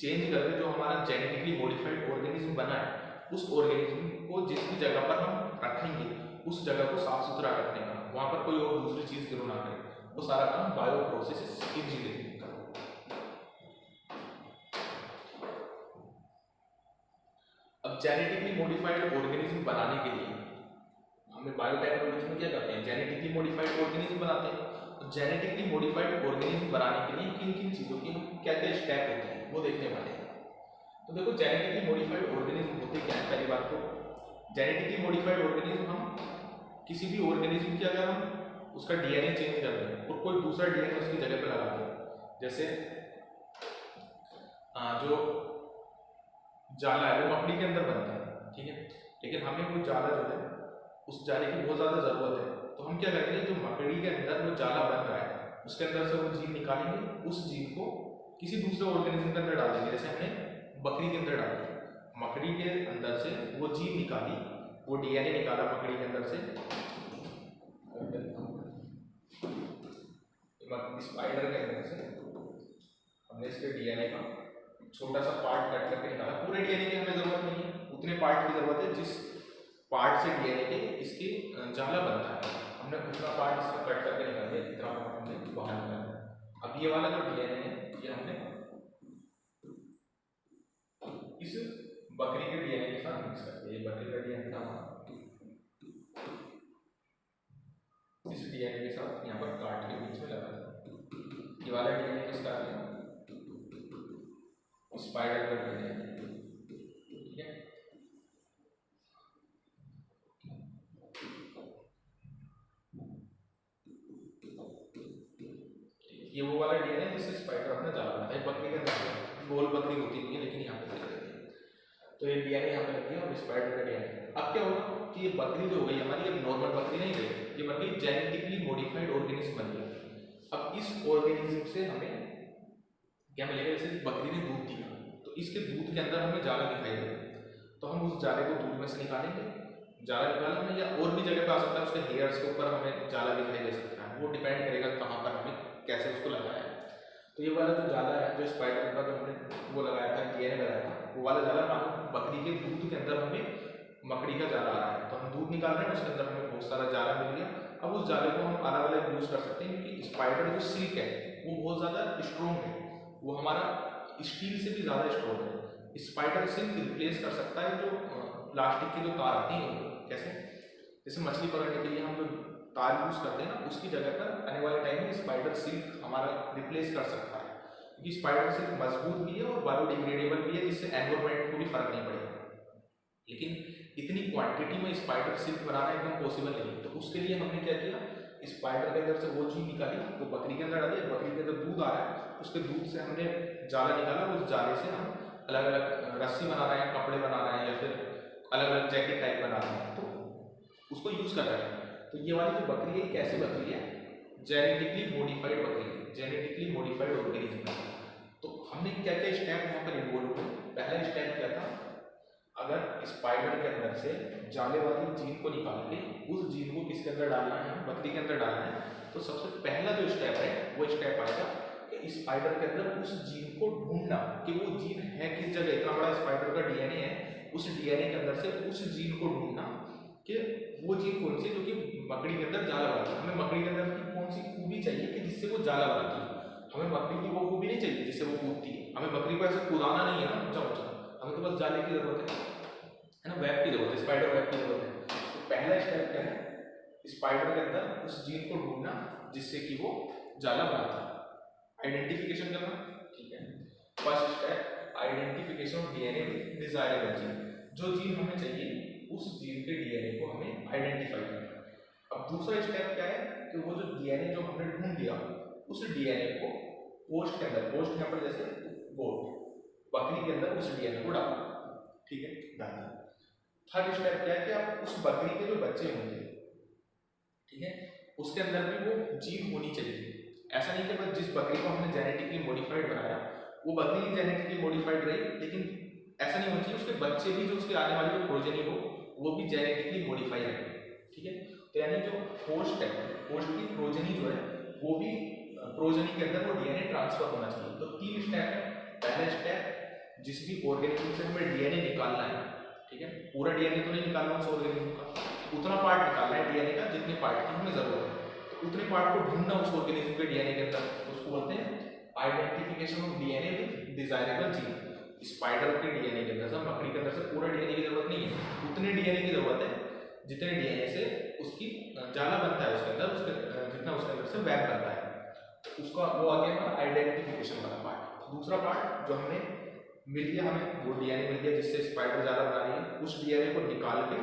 चेंज करके जो हमारा जेनेटिकली मॉडिफाइड ऑर्गेनिज्म बना है उस ऑर्गेनिज्म को जिस भी जगह पर हम रखेंगे उस जगह को साफ सुथरा रखने का, वहां पर कोई और दूसरी चीज ग्रो ना करे, वो सारा काम बायो प्रोसेस इंजीनियरिंग का। अब जेनेटिकली मॉडिफाइड ऑर्गेनिज्म बनाने के लिए हमें बायोटेक्नोलॉजी में क्या करते हैं, जेनेटिकली मॉडिफाइड ऑर्गेनिज्म बनाते हैं। तो जेनेटिकली मॉडिफाइड ऑर्गेनिज्म बनाने के लिए किन किन चीज़ों की क्या क्या स्टेप होते हैं वो देखने वाले हैं। तो देखो जेनेटिकली मॉडिफाइड ऑर्गेनिज्म होते क्या है। पहली बात तो जेनेटिकली मॉडिफाइड ऑर्गेनिज्म हम किसी भी ऑर्गेनिज्म की अगर हम उसका डीएनए चेंज कर दें और कोई दूसरा डीएनए उसकी जगह पर लगा दें, जैसे जो जाला है वो मकड़ी के अंदर बनता है, ठीक है, लेकिन हमें वो जाला जो है उस जाले की बहुत ज़्यादा ज़रूरत है। तो हम क्या करेंगे, जो मकड़ी के अंदर वो जाला बन रहा है उसके अंदर से वो जीन निकालेंगे, उस जीन को किसी दूसरे ऑर्गेनिज्म के अंदर डाल देंगे। जैसे हमने बकरी के अंदर डाल दिया, मकड़ी के अंदर से वो जीन निकाली, वो डीएनए निकाला मकड़ी के अंदर से, स्पाइडर के अंदर से हमने इसके डीएनए का छोटा सा पार्ट कट करके निकाला। पूरे डीएनए की हमें जरूरत नहीं है, उतने पार्ट की जरूरत है जिस पार्ट से डीएनए के इसकी जाला बनता है, हमने उतना पार्ट इसका कट करके निकाल दिया, इतना पार्ट हमने बाहर निकाल दिया। अब ये वाला जो डीएनए है ये हमने इस बकरी के डीएनए के साथ मिक्स कर दिया। ये बकरी का डीएनए था हमारा, इस डीएनए के साथ यहाँ पर काट के बीच में लगा दिया। ये वाला डीएनए किसका है, स्पाइडर का डीएनए, ठीक है। ये वो वाला डीएनए जिससे स्पाइडर अपना जाला बनाता है। बकरी का जाला गोल बकरी होती नहीं है, लेकिन यहाँ पे तो ये डीएनए यहाँ पे लग गया और स्पाइडर का डीएनए। अब क्या होगा कि ये बकरी जो हो गई हमारी, अब नॉर्मल बकरी नहीं रही, ये बन गई जेनेटिकली मॉडिफाइड ऑर्गेनिज्म बन गई। अब इस ऑर्गेनिज्म से हमें क्या मिलेगा, जैसे बकरी ने दूध दिया तो इसके दूध के अंदर हमें जाला दिखाई देगा, तो हम उस जाले को दूध में से निकालेंगे, जाला निकालना या और भी जगह पे आ सकता है, उसके हेयर्स के ऊपर हमें जाला दिखाई दे सकता है, वो डिपेंड करेगा कहाँ पर हमें कैसे उसको लगाया है। तो ये वाला जो जाला है, जो स्पाइडर का जो हमने वो लगाया था, डीएनए लगाया था, वो वाला जाला मानो बकरी के दूध के अंदर हमें मकड़ी का जाला आ रहा है, तो हम दूध निकाल रहे हैं, उसके अंदर हमें बहुत सारा जाला मिल गया। अब उस जाले को हम अलग अलग यूज कर सकते हैं, क्योंकि स्पाइडर जो सिल्क है वो बहुत ज़्यादा स्ट्रॉन्ग है, वो हमारा स्टील से भी ज़्यादा स्ट्रॉन्ग है। स्पाइडर सिल्क रिप्लेस कर सकता है जो प्लास्टिक की जो तार आती हैं, कैसे जैसे मछली पकड़ने के लिए हम जो तार यूज करते हैं ना, उसकी जगह पर आने वाले टाइम में स्पाइडर सिल्क हमारा रिप्लेस कर सकता है, क्योंकि स्पाइडर सिल्क मजबूत भी है और बायोडिग्रेडेबल भी है, जिससे एनवायरमेंट को भी फर्क नहीं पड़ेगा। लेकिन इतनी क्वांटिटी में स्पाइडर सिल्क बनाना एकदम पॉसिबल नहीं, तो उसके लिए हमने क्या किया, स्पाइडर के अंदर से वो चीज निकाली, वो बकरी के अंदर डाली, बकरी के अंदर दूध आ रहा है, उसके दूध से हमने जाला निकाला, उस जाले से हम अलग अलग रस्सी बना रहे हैं, कपड़े बना रहे हैं, या फिर अलग अलग जैकेट टाइप बना रहे हैं, तो उसको यूज कर रहे हैं। तो ये वाली जो बकरी है कैसी बकरी है, जेनेटिकली मॉडिफाइड बकरी है, जेनेटिकली मॉडिफाइड ऑर्गेनिज्म है। तो हमने क्या क्या स्टेप यहाँ पर इन्वॉल्व हुए। पहला स्टेप क्या था, अगर स्पाइडर के अंदर से जाले वाली जीन को निकाल के उस जीन को किसके अंदर डालना है, बकरी के अंदर डालना है, तो सबसे पहला जो स्टेप है वो स्टेप आएगा कि स्पाइडर के अंदर उस जीन को ढूंढना कि वो जीन है किस जगह। इतना बड़ा स्पाइडर का डीएनए है, उस डीएनए के अंदर से उस जीन को ढूंढना कि वो जीन कौन सी जो कि बकरी के अंदर जाला बनाती है। हमें बकरी के अंदर की कौन सी खूबी चाहिए कि जिससे वो जाला बनाती है। हमें बकरी की वो खूबी नहीं चाहिए जिससे वो कूदती है, हमें बकरी को ऐसे कूदाना नहीं है ना ऊंचा ऊंचा, हमें तो बस जाले की जरूरत है ना, वेब की जरूरत है, स्पाइडर वेब की जरूरत है। तो पहला स्टेप क्या है, स्पाइडर के अंदर उस जीन को ढूंढना जिससे कि वो जाला बनाता है, आइडेंटिफिकेशन करना। ठीक है, first step identification of DNA with desirable gene, जो जीन हमें चाहिए उस जीन के डीएनए को हमें आइडेंटिफाई करना। अब दूसरा स्टेप क्या है कि वो जो डीएनए जो हमने ढूंढ लिया उस डीएनए को पोस्ट के अंदर, पोस्ट यहाँ पर जैसे गोट बकरी के अंदर उस डीएनए को डालना। ठीक है, डालना। थर्ड स्टेप क्या है कि आप उस बकरी के जो बच्चे होंगे, ठीक है, उसके अंदर भी वो जीन होनी चाहिए। ऐसा नहीं कि बस जिस बकरी को हमने जेनेटिकली मॉडिफाइड बनाया वो बकरी जेनेटिकली मॉडिफाइड रही, लेकिन ऐसा नहीं होना चाहिए उसके बच्चे भी जो उसके आने वाली जो प्रोजेनी हो वो भी जेनेटिकली मॉडिफाई रहे। ठीक है, तो यानी जो होस्ट है, होस्ट की प्रोजेनी जो है वो भी प्रोजेनी के अंदर वो डीएनए ट्रांसफर होना चाहिए। तो तीन स्टेप है। पहला स्टेप जिस भी ऑर्गेनिज्म से हमें डीएनए निकालना है, ठीक है, पूरा डीएनए तो नहीं निकालना उस ऑर्गेनिज्म का, उतना पार्ट निकालना है डीएनए का जितने पार्ट की हमें जरूरत है, तो उतने पार्ट को ढूंढना उस ऑर्गेनिज्म के डीएनए के अंदर, उसको बोलते हैं identification of DNA with desirable gene. Spider के डीएनए के अंदर से, मकड़ी के अंदर से पूरा डीएनए की जरूरत नहीं है, उतने डीएनए की जरूरत है जितने डीएनए से उसकी जाला बनता है, उसके अंदर उसके जितना उसके अंदर से वेब बनता है, उसका वो आ गया आइडेंटिफिकेशन वाला पार्ट। दूसरा पार्ट जो हमें मिल गया, हमें वो डीएनए मिल गया जिससे स्पाइडर जाला बना रही है, उस डीएनए को निकाल के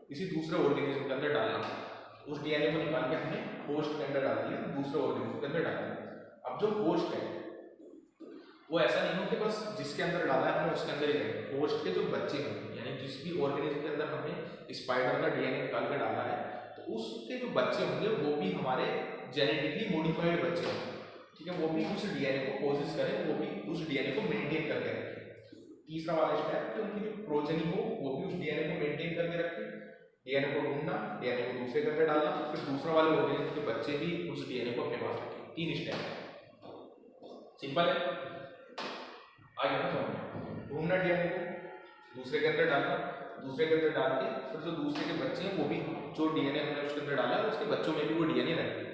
किसी दूसरे ऑर्गेनिज्म के अंदर डालना। उस डीएनए को निकाल के हमने होस्ट के अंदर डाल दिया, दूसरे ऑर्गेनिज्म के अंदर डाल दिया। अब जो होस्ट है वो ऐसा नहीं हो कि बस जिसके अंदर डाला है हमने उसके अंदर ही रहे। होस्ट के जो बच्चे होंगे, यानी जिस भी ऑर्गेनिज्म के अंदर हमने स्पाइडर का डीएनए निकाल के डाला है, तो उसके जो बच्चे होंगे वो भी हमारे जेनेटिकली मॉडिफाइड बच्चे होंगे। ठीक है, वो भी उस डीएनए को कोशिश करें, वो भी उस डीएनए को मेंटेन करके रखें। तीसरा वाला स्टेप कि उनकी जो प्रोजेनी हो वो भी उस डीएनए को मेंटेन करके रखे। डीएनए को ढूंढना, डीएनए को दूसरे के अंदर डालना, फिर दूसरा वाले ऑर्गेनिज्म के बच्चे भी उस डीएनए को अपने पास रखें। तीन स्टेप है, सिंपल है। आगे ना समझ, ढूंढना डीएनए को, दूसरे के अंदर डालना, दूसरे के अंदर डाल के फिर जो दूसरे के बच्चे हैं वो भी जो डीएनए हमने उसके अंदर डाला है उसके बच्चों में भी वो डीएनए रखे।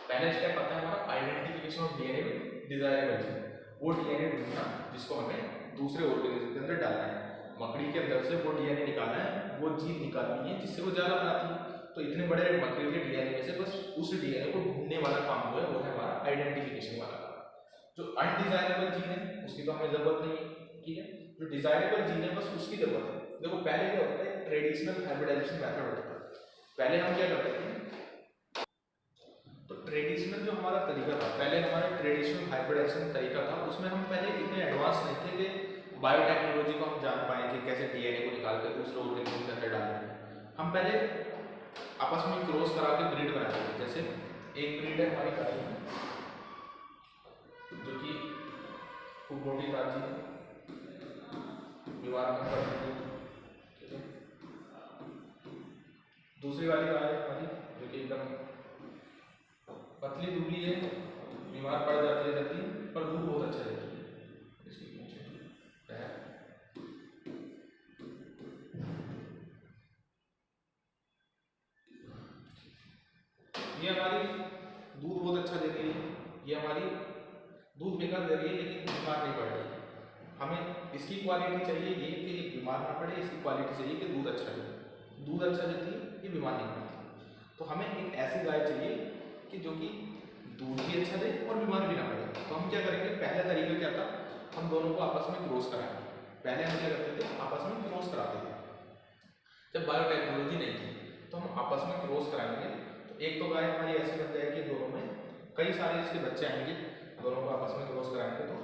पहला स्टेप आता है हमारा identification of DNA with desirable gene, वो डीएनए ढूंढना जिसको हमें दूसरे ऑर्गेनिज्म के अंदर डालना है। मकड़ी के अंदर से वो डीएनए निकालना है, वो जीन निकालनी है जिससे वो जाला बनाती है। तो इतने बड़े मकड़ी के डीएनए में से बस उस डीएनए को ढूंढने वाला काम जो है वो है हमारा आइडेंटिफिकेशन वाला काम। जो अनडिजायरेबल जीन है उसकी तो हमें जरूरत नहीं है। ठीक है, जो डिजायरेबल जीन है बस उसकी जरूरत है। देखो पहले क्या होता है, ट्रेडिशनल हाइब्रिडाइजेशन मेथड होता है। पहले हम क्या करते थे, तो ट्रेडिशनल जो हमारा तरीका था, पहले हमारा ट्रेडिशनल हाइब्रिडाइजेशन तरीका था, उसमें हम पहले इतने एडवांस नहीं थे कि बायोटेक्नोलॉजी को हम जान पाए कि कैसे डीएनए को निकाल कर दूसरे ऑर्गेनिज्म के अंदर डालेंगे। हम पहले आपस में क्रॉस करा के ब्रीड बनाते थे। जैसे एक ब्रीड है हमारी गाय में, जो कि खूब मोटी ताजी है, बीमार नहीं पड़ती, ठीक है। दूसरी वाली गाय है हमारी जो कि एकदम पतली दुबली है, बीमार पड़ जाती है जल्दी, पर दूध बहुत अच्छा देती है। इसकी ये हमारी दूध बहुत अच्छा दे रही है, ये हमारी दूध बेकार दे रही है लेकिन बीमार नहीं पड़ रही है। हमें इसकी क्वालिटी चाहिए ये कि ये बीमार ना पड़े, इसकी क्वालिटी चाहिए कि दूध अच्छा दे, दूध अच्छा देती है, ये बीमार नहीं पड़ती। तो हमें एक ऐसी गाय चाहिए कि जो कि दूध भी अच्छा दे और बीमार भी ना पड़े। तो हम क्या करेंगे, पहला तरीका क्या था, हम दोनों को आपस में क्रॉस कराएंगे। पहले हम क्या करते थे, आपस में क्रॉस कराते थे। जब बायोटेक्नोलॉजी नहीं थी तो हम आपस में क्रॉस कराएंगे। तो एक तो गाय हमारी ऐसी बन जाएगी, दोनों में कई सारे इसके बच्चे आएंगे, दोनों को आपस में क्रॉस कराएंगे तो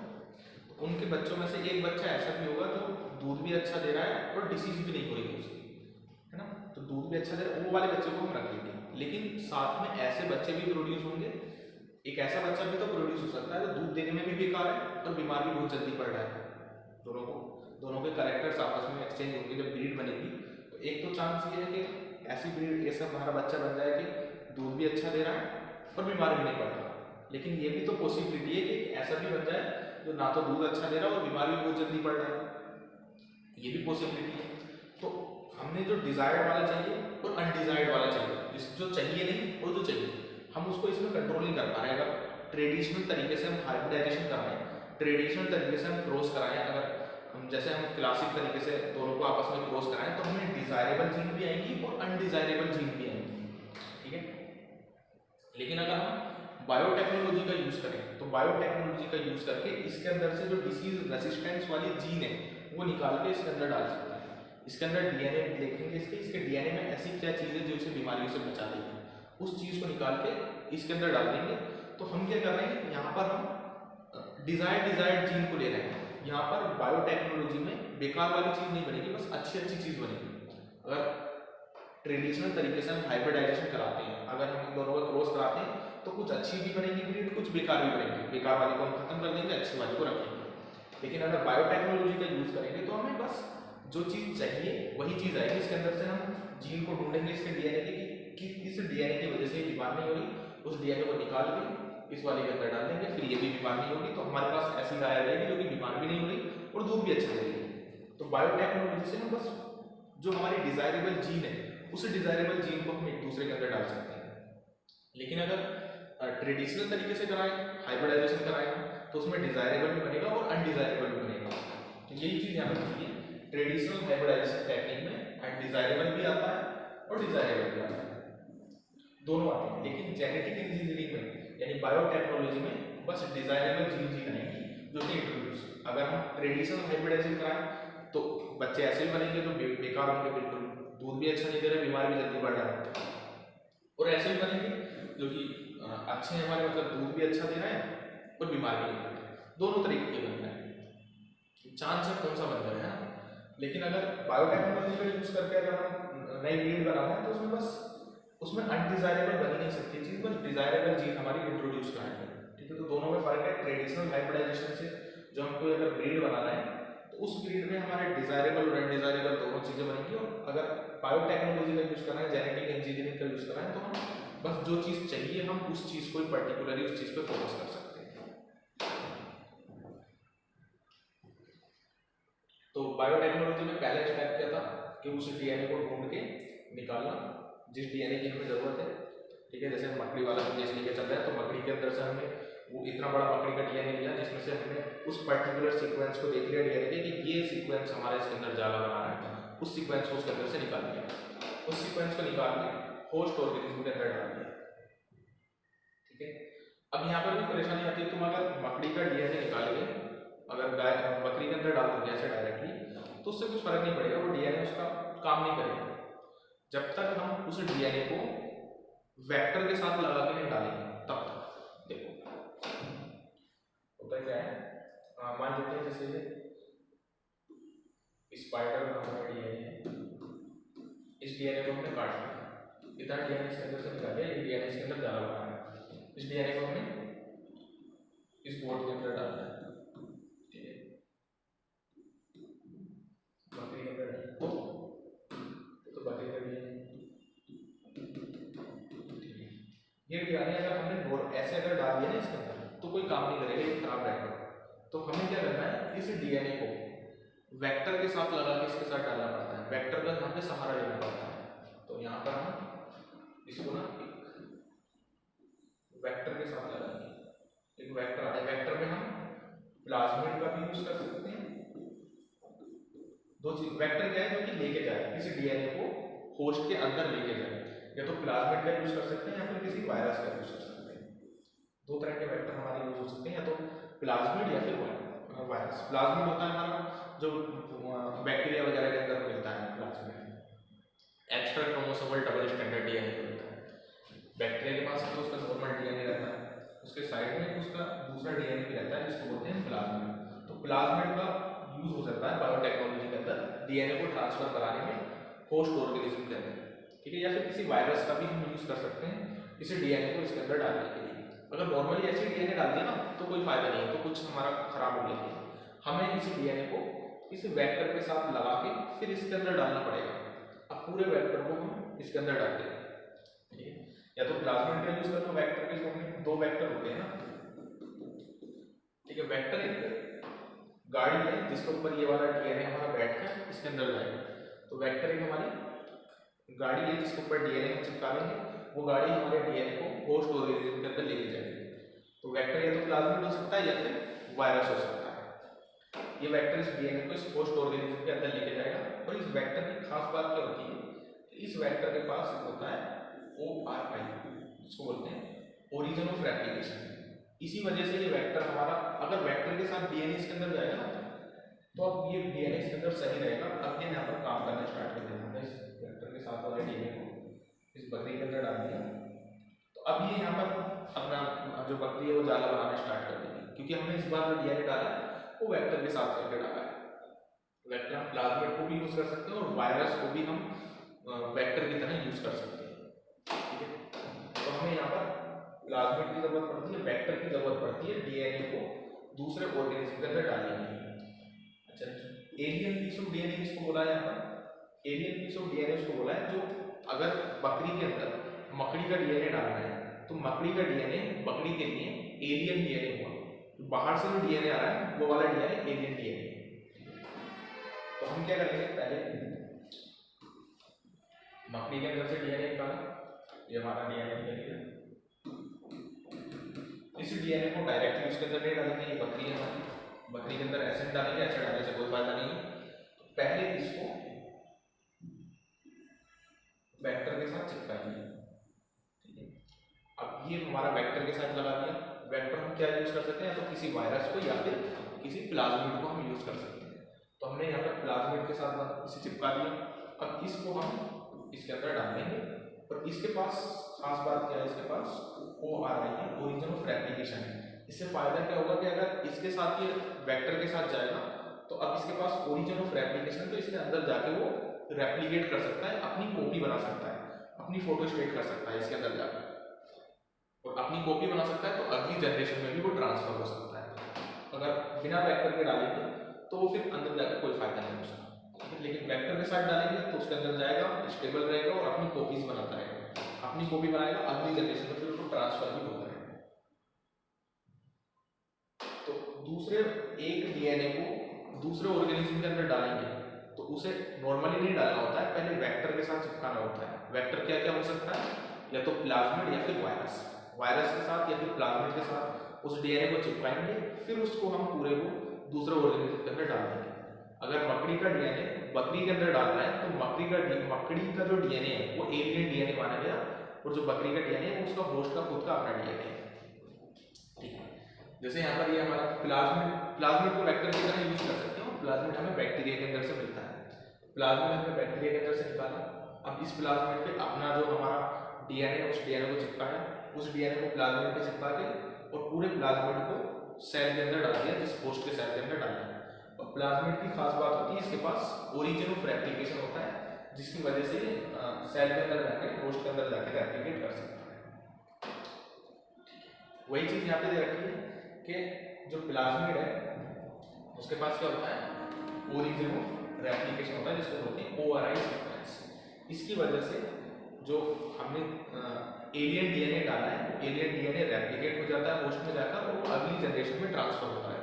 उनके बच्चों में से एक बच्चा ऐसा भी होगा जो दूध भी अच्छा दे रहा है और डिसीज भी नहीं हो रही उसकी, है ना। तो दूध भी अच्छा दे रहा है, वो वाले बच्चे को हम रख लेंगे। लेकिन साथ में ऐसे बच्चे भी प्रोड्यूस होंगे, एक ऐसा बच्चा भी तो प्रोड्यूस हो सकता है जो दूध देने में भी बेकार है और बीमार भी बहुत जल्दी पड़ रहा है। दोनों के कैरेक्टर्स आपस में एक्सचेंज होंगे जब ब्रीड बनेगी। तो एक तो चांस ये है कि ऐसी ब्रीड ऐसा हमारा बच्चा बन जाए कि दूध भी अच्छा दे रहा है और बीमार भी नहीं पड़ रहा। लेकिन ये भी तो पॉसिबिलिटी है कि ऐसा भी बन जाए जो ना तो दूध अच्छा दे रहा है और बीमार भी बहुत जल्दी पड़ रहा है, ये भी पॉसिबिलिटी है। तो हमने जो डिजायर्ड वाला चाहिए और अनडिजायर्ड वाला चाहिए, जो चाहिए नहीं और जो चाहिए, हम उसको इसमें कंट्रोल नहीं कर पा रहे हैं। अगर ट्रेडिशनल तरीके से हम हाइब्रिडाइजेशन कर रहे हैं, ट्रेडिशनल तरीके से हम क्रॉस कराएं, अगर हम जैसे हम क्लासिक तरीके से दोनों को आपस में क्रॉस कराएं तो हमें डिजायरेबल जीन भी आएंगी और अनडिजायरेबल जीन भी आएंगी, ठीक है। लेकिन अगर हम बायोटेक्नोलॉजी का यूज करें तो बायोटेक्नोलॉजी का यूज करके इसके अंदर से जो डिसीज रेसिस्टेंस वाली जीन है वो निकाल के इसके अंदर डाल सकते हैं। इसके अंदर डीएनए देखेंगे, इसके डीएनए में ऐसी क्या चीज़ है जो इसे बीमारियों से बचा देगी, उस चीज़ को निकाल के इसके अंदर डाल देंगे। तो हम क्या कर रहे हैं, यहाँ पर हम डिजायर्ड जीन को ले रहे हैं। यहाँ पर बायोटेक्नोलॉजी में बेकार वाली चीज़ नहीं बनेगी, बस अच्छी चीज़ बनेगी। अगर ट्रेडिशनल तरीके से हम हाइब्रिडाइजेशन कराते हैं, अगर हम दोनों का क्रॉस कराते हैं तो कुछ अच्छी भी बनेगी ब्रीड, कुछ बेकार भी बनेगी। बेकार वाली को हम खत्म कर देंगे, अच्छी वाली को रखेंगे। लेकिन अगर बायोटेक्नोलॉजी का यूज करेंगे तो हमें बस जो चीज़ चाहिए वही चीज़ आएगी। इसके अंदर से हम जीन को ढूंढेंगे इसके डीएनए की इस डीएनए की वजह से बीमार नहीं हो रही, उस डीएनए को निकाल के इस वाले के अंदर डाल देंगे, फिर ये भी बीमार नहीं होगी। तो हमारे पास ऐसी गाय आ जाएगी जो कि बीमार भी नहीं हो रही और दूध भी अच्छा देगी। तो बायोटेक्नोलॉजी से हम बस जो हमारी डिजायरेबल जीन है उस डिजायरेबल जीन को हम एक दूसरे के अंदर डाल सकते हैं। लेकिन अगर ट्रेडिशनल तरीके से कराएं, हाइब्रिडाइजेशन कराएं, तो उसमें डिजायरेबल भी बनेगा और अनडिजायरेबल भी बनेगा। तो यही चीज़ यहाँ पे होती है ट्रेडिशनल हाइब्रिडाइजेशन टेक्निक में, अनडिजायरेबल भी आता है और डिजायरेबल भी आता है, दोनों आते हैं। लेकिन जेनेटिक इंजीनियरिंग में यानी बायोटेक्नोलॉजी में बस डिजायरेबल जीन आएंगी जो कि इंट्रोड्यूस। अगर हम ट्रेडिशनल हाइब्रिडाइजेशन कराएं तो बच्चे ऐसे ही बनेंगे जो बेकार होंगे, बिल्कुल दूध भी अच्छा नहीं दे रहे, बीमार भी जल्दी बढ़ रहा है। और ऐसे ही बनेंगे जो कि अच्छे हैं हमारे, मतलब दूध भी अच्छा दे रहे हैं और बीमार भी नहीं पड़ रहे, दोनों तरीके के बन रहे हैं। चांस है कौन सा बन रहा है। लेकिन अगर बायोटेक्नोलॉजी का यूज करके अगर हम नई ब्रीड बना रहे हैं तो उसमें बस उसमें अनडिजायरेबल बन ही नहीं सकती चीज़, बस डिजायरेबल जीन हमारी इंट्रोड्यूस कराएंगे, ठीक है। तो दोनों में फर्क है। ट्रेडिशनल हाइब्रिडाइजेशन से जो हम कोई अगर ब्रीड बना रहे हैं तो उस ब्रीड में हमारे डिजायरेबल और अनडिजायरेबल दोनों चीज़ें बनेंगी। और अगर बायोटेक्नोलॉजी का यूज कर रहे हैं, जेनेटिक इंजीनियरिंग का यूज कर रहे हैं, तो हम बस जो चीज़ चाहिए हम उस चीज़ को पर्टिकुलरली उस चीज़ पे फोकस कर सकते हैं। तो बायोटेक्नोलॉजी में पहला स्टेप क्या था कि उस डीएनए को ढूंढ के निकालना जिस डीएनए की हमें ज़रूरत है, ठीक है। जैसे मकड़ी वाला केस लेके चल रहा है तो मकड़ी के अंदर से हमने वो इतना बड़ा मकड़ी का डीएनए लिया जिसमें से हमने उस पर्टिकुलर सीक्वेंस को देख लिया डीएनए के कि ये सीक्वेंस हमारे इसके अंदर जाला बना रहा है, उस सीक्वेंस को उसके अंदर से निकाल लिया, उस सीक्वेंस को निकाल के होस्ट ऑर्गेनिज्म के अंदर डाल दिया, ठीक है। अब यहाँ पर भी परेशानी आती है, तुम अगर मकड़ी का डीएनए निकालोगे, अगर गाय बकरी के अंदर डाल दोगे ऐसे डायरेक्टली तो उससे कुछ फर्क नहीं पड़ेगा, वो डीएनए उसका काम नहीं करेगा जब तक हम उस डीएनए को वेक्टर के साथ लगा के नहीं डालेंगे, तब जैसे स्पाइडर का हमारा डीएनए है, इस डीएनए को हमने काट लिया, इतना डीएनए इसके अंदर से निकाल लिया, ये डीएनए इसके अंदर जाला बना है, इस डीएनए को हमने इस बोर्ड के अंदर डालना है, ठीक है, बकरी के अंदर तो बकरी का डीएनए, ये डीएनए अगर हमने ऐसे अगर डाल दिया ना इसके अंदर तो कोई काम नहीं करेगा, ये खराब रहेगा। तो हमें क्या करना है, इस डीएनए को वेक्टर के साथ लगा के इसके साथ डालना पड़ता है, वेक्टर का यहाँ पे सहारा लेना पड़ता है। तो यहाँ पर हम इसको ना एक वेक्टर के साथ लगाएंगे, एक वेक्टर आए, वेक्टर में हम प्लाज्मिड का भी यूज कर सकते हैं। दो चीज, वेक्टर क्या है, जो कि लेके जाए किसी डीएनए को होस्ट के अंदर लेके जाए, या तो प्लाज्मिड का यूज कर सकते हैं या फिर किसी वायरस का यूज कर सकते हैं। दो तरह के वेक्टर हमारे यूज हो सकते हैं, या तो प्लाज्मिड या फिर वायरस। प्लाज्मिड होता है हमारा जो बैक्टीरिया वगैरह के अंदर मिलता है, plasmid extra chromosomal double standard DNA मिलता है। बैक्टीरिया के पास तो उसका नॉर्मल डीएनए रहता है, उसके साइड में उसका दूसरा डीएनए भी रहता है जिसको बोलते हैं प्लाज्मिड। तो प्लाज्मिड का यूज हो सकता है बायोटेक्नोलॉजी के अंदर डीएनए को ट्रांसफर कराने में होस्ट ऑर्गेनिज्म के अंदर, ठीक है, या फिर किसी वायरस का भी हम यूज कर सकते हैं इसे डीएनए को इसके अंदर डालने के लिए। अगर नॉर्मली ऐसे डीएनए डाल दिया ना तो कोई फायदा नहीं है, तो कुछ हमारा खराब हो गया। हमें इस डीएनए को इस वेक्टर के साथ लगा के फिर इसके अंदर डालना पड़ेगा। अब पूरे वेक्टर को हम इसके अंदर डाल देंगे, ठीक है, या तो प्लाज्मिड का यूज करना, वेक्टर के फॉर्म में दो वेक्टर होते हैं ना, ठीक है, वेक्टर एक गाड़ी है जिसके ऊपर ये वाला डीएनए हमारा बैठ कर इसके अंदर जाएगा। तो वेक्टर एक हमारी गाड़ी है जिसके ऊपर डीएनए हम चिपका लेंगे, वो गाड़ी हमारे डीएनए को होस्ट ऑर्गेनिज्म के अंदर लेके जाएगी। तो वेक्टर या तो प्लाज्मिड हो सकता है या फिर वायरस हो सकता है। ये वेक्टर इस डीएनए को इस होस्ट ऑर्गेनिज्म के अंदर लेके जाएगा। और इस वेक्टर की खास बात क्या होती है, इस वेक्टर के पास होता है ORI, जिसको बोलते हैं ओरिजिन ऑफ रेप्लिकेशन। इसी वजह से ये वेक्टर हमारा, अगर वेक्टर के साथ डीएनए इसके अंदर जाएगा ना तो अब ये डीएनए इसके अंदर सही रहेगा। अब ये यहाँ पर काम करना स्टार्ट कर देना, इस वेक्टर के साथ वाले डीएनए को इस बकरी के अंदर डाल दिया, तो अब ये यहाँ पर अपना जो बकरी है वो जाला बनाना स्टार्ट कर देगी, क्योंकि हमने इस बार जो डीएनए डाला है वो वेक्टर के साथ करके डाला है। वेक्टर हम प्लाज्मिड को भी यूज कर सकते हैं और वायरस को भी हम वेक्टर की तरह यूज कर सकते हैं, ठीक है। तो हमें यहाँ पर प्लाज्मिड की जरूरत पड़ती है, वेक्टर की जरूरत पड़ती है डीएनए को दूसरे ऑर्गेनिज्म के अंदर डालने के लिए। अच्छा, एलियन पीस ऑफ डीएनए किसको बोला है यहाँ पर? एलियन पीस ऑफ डीएनए उसको बोला है जो, अगर बकरी के अंदर मकड़ी का डीएनए डालना है तो मकड़ी का डीएनए बकरी के लिए एलियन डीएनए हुआ, बाहर से जो डीएनए आ रहा है वो वाला डीएनए एलियन डीएनए। तो हम क्या करेंगे, पहले मकड़ी के अंदर से डीएनए निकाला, ये हमारा डीएनए निकल गया। इस डीएनए को डायरेक्टली उसके अंदर नहीं डालेंगे, ये बकरी है हमारी, बकरी के अंदर एसिड डालेंगे, एसिड डालने से कोई फायदा नहीं है। तो पहले इसको वेक्टर के साथ चिपकाएंगे, ठीक है। अब ये हमारा वेक्टर के साथ लगा दिया। वेक्टर हम क्या यूज कर सकते हैं, तो किसी वायरस को या फिर किसी प्लाज्मिड को हम यूज कर सकते हैं। तो हमने यहाँ पर प्लाज्मिड के साथ इसे चिपका दिया। अब इसको हम इसके अंदर डाल देंगे और इसके पास खास बात क्या है, इसके पास ORI है, ओरिजिन ऑफ रेप्लिकेशन है। इससे फायदा क्या होगा कि अगर इसके साथ ये वेक्टर के साथ जाएगा तो अब इसके पास ओरिजिन ऑफ रेप्लिकेशन, तो इसके अंदर जाके वो रेप्लिकेट कर सकता है, अपनी कॉपी बना सकता है, अपनी फोटो स्टेट कर सकता है इसके अंदर जाकर, और अपनी कॉपी बना सकता है। तो अगली जनरेशन में भी वो ट्रांसफर हो सकता है। अगर बिना वेक्टर के डालेंगे तो वो फिर अंदर जाकर कोई फायदा नहीं हो सकता, लेकिन वेक्टर के साथ डालेंगे तो उसके अंदर जाएगा, स्टेबल रहेगा और अपनी कॉपीज बनाता रहेगा, अपनी कॉपी बनाएगा, अगली जनरेशन में फिर उसको ट्रांसफर भी होता रहेगा। तो दूसरे एक डीएनए को दूसरे ऑर्गेनिज्म के अंदर डालेंगे तो उसे नॉर्मली नहीं डालना होता है, पहले वेक्टर के साथ चिपकाना होता है। वेक्टर क्या क्या हो सकता है, या तो प्लाज्मिड या फिर वायरस, वायरस के साथ या फिर प्लाज्मिड के साथ उस डीएनए को चिपकाएंगे, फिर उसको हम पूरे को दूसरे ऑर्गेनिज्म के अंदर डाल देंगे। अगर मकड़ी का डीएनए बकरी के अंदर डालना है तो मकड़ी का जो डीएनए है वो एलियन डीएनए माना गया, और जो बकरी का डीएनए है वो उसका होस्ट का खुद का अपना डीएनए है, ठीक है। जैसे यहाँ पर ये हमारा प्लाज्मिड को वेक्टर की तरह यूज कर सकते हो। प्लाज्मिड हमें बैक्टीरिया के अंदर से मिलता है, प्लाज्मिड हमें बैक्टीरिया के अंदर से निकाला। अब इस प्लाज्मिड पे अपना जो हमारा डीएनए उस डीएनए को चिपकाया, उस डीएनए को प्लाज्मिड पे चिपका के और पूरे प्लाज्मिड को सेल के अंदर डाल दिया, जिस होस्ट के सेल के अंदर डालना है। और प्लाज्मिड की खास बात होती है इसके पास ओरिजिन ऑफ रेप्लिकेशन होता है, जिसकी वजह से सेल के अंदर जाकर होस्ट के अंदर जाकर रेप्लिकेट कर सकता है। वही चीज यहाँ पे दे रखी है कि जो प्लाज्मिड है उसके पास क्या होता है, ओरिजिन ऑफ रेप्लिकेशन होता है, जिसको बोलते हैं ORI सीक्वेंस। इसकी वजह से जो हमने एलियन डीएनए डाला है, एलियन डीएनए रेप्लिकेट हो जाता है होस्ट में जाकर और वो अगली जनरेशन में ट्रांसफर होता है।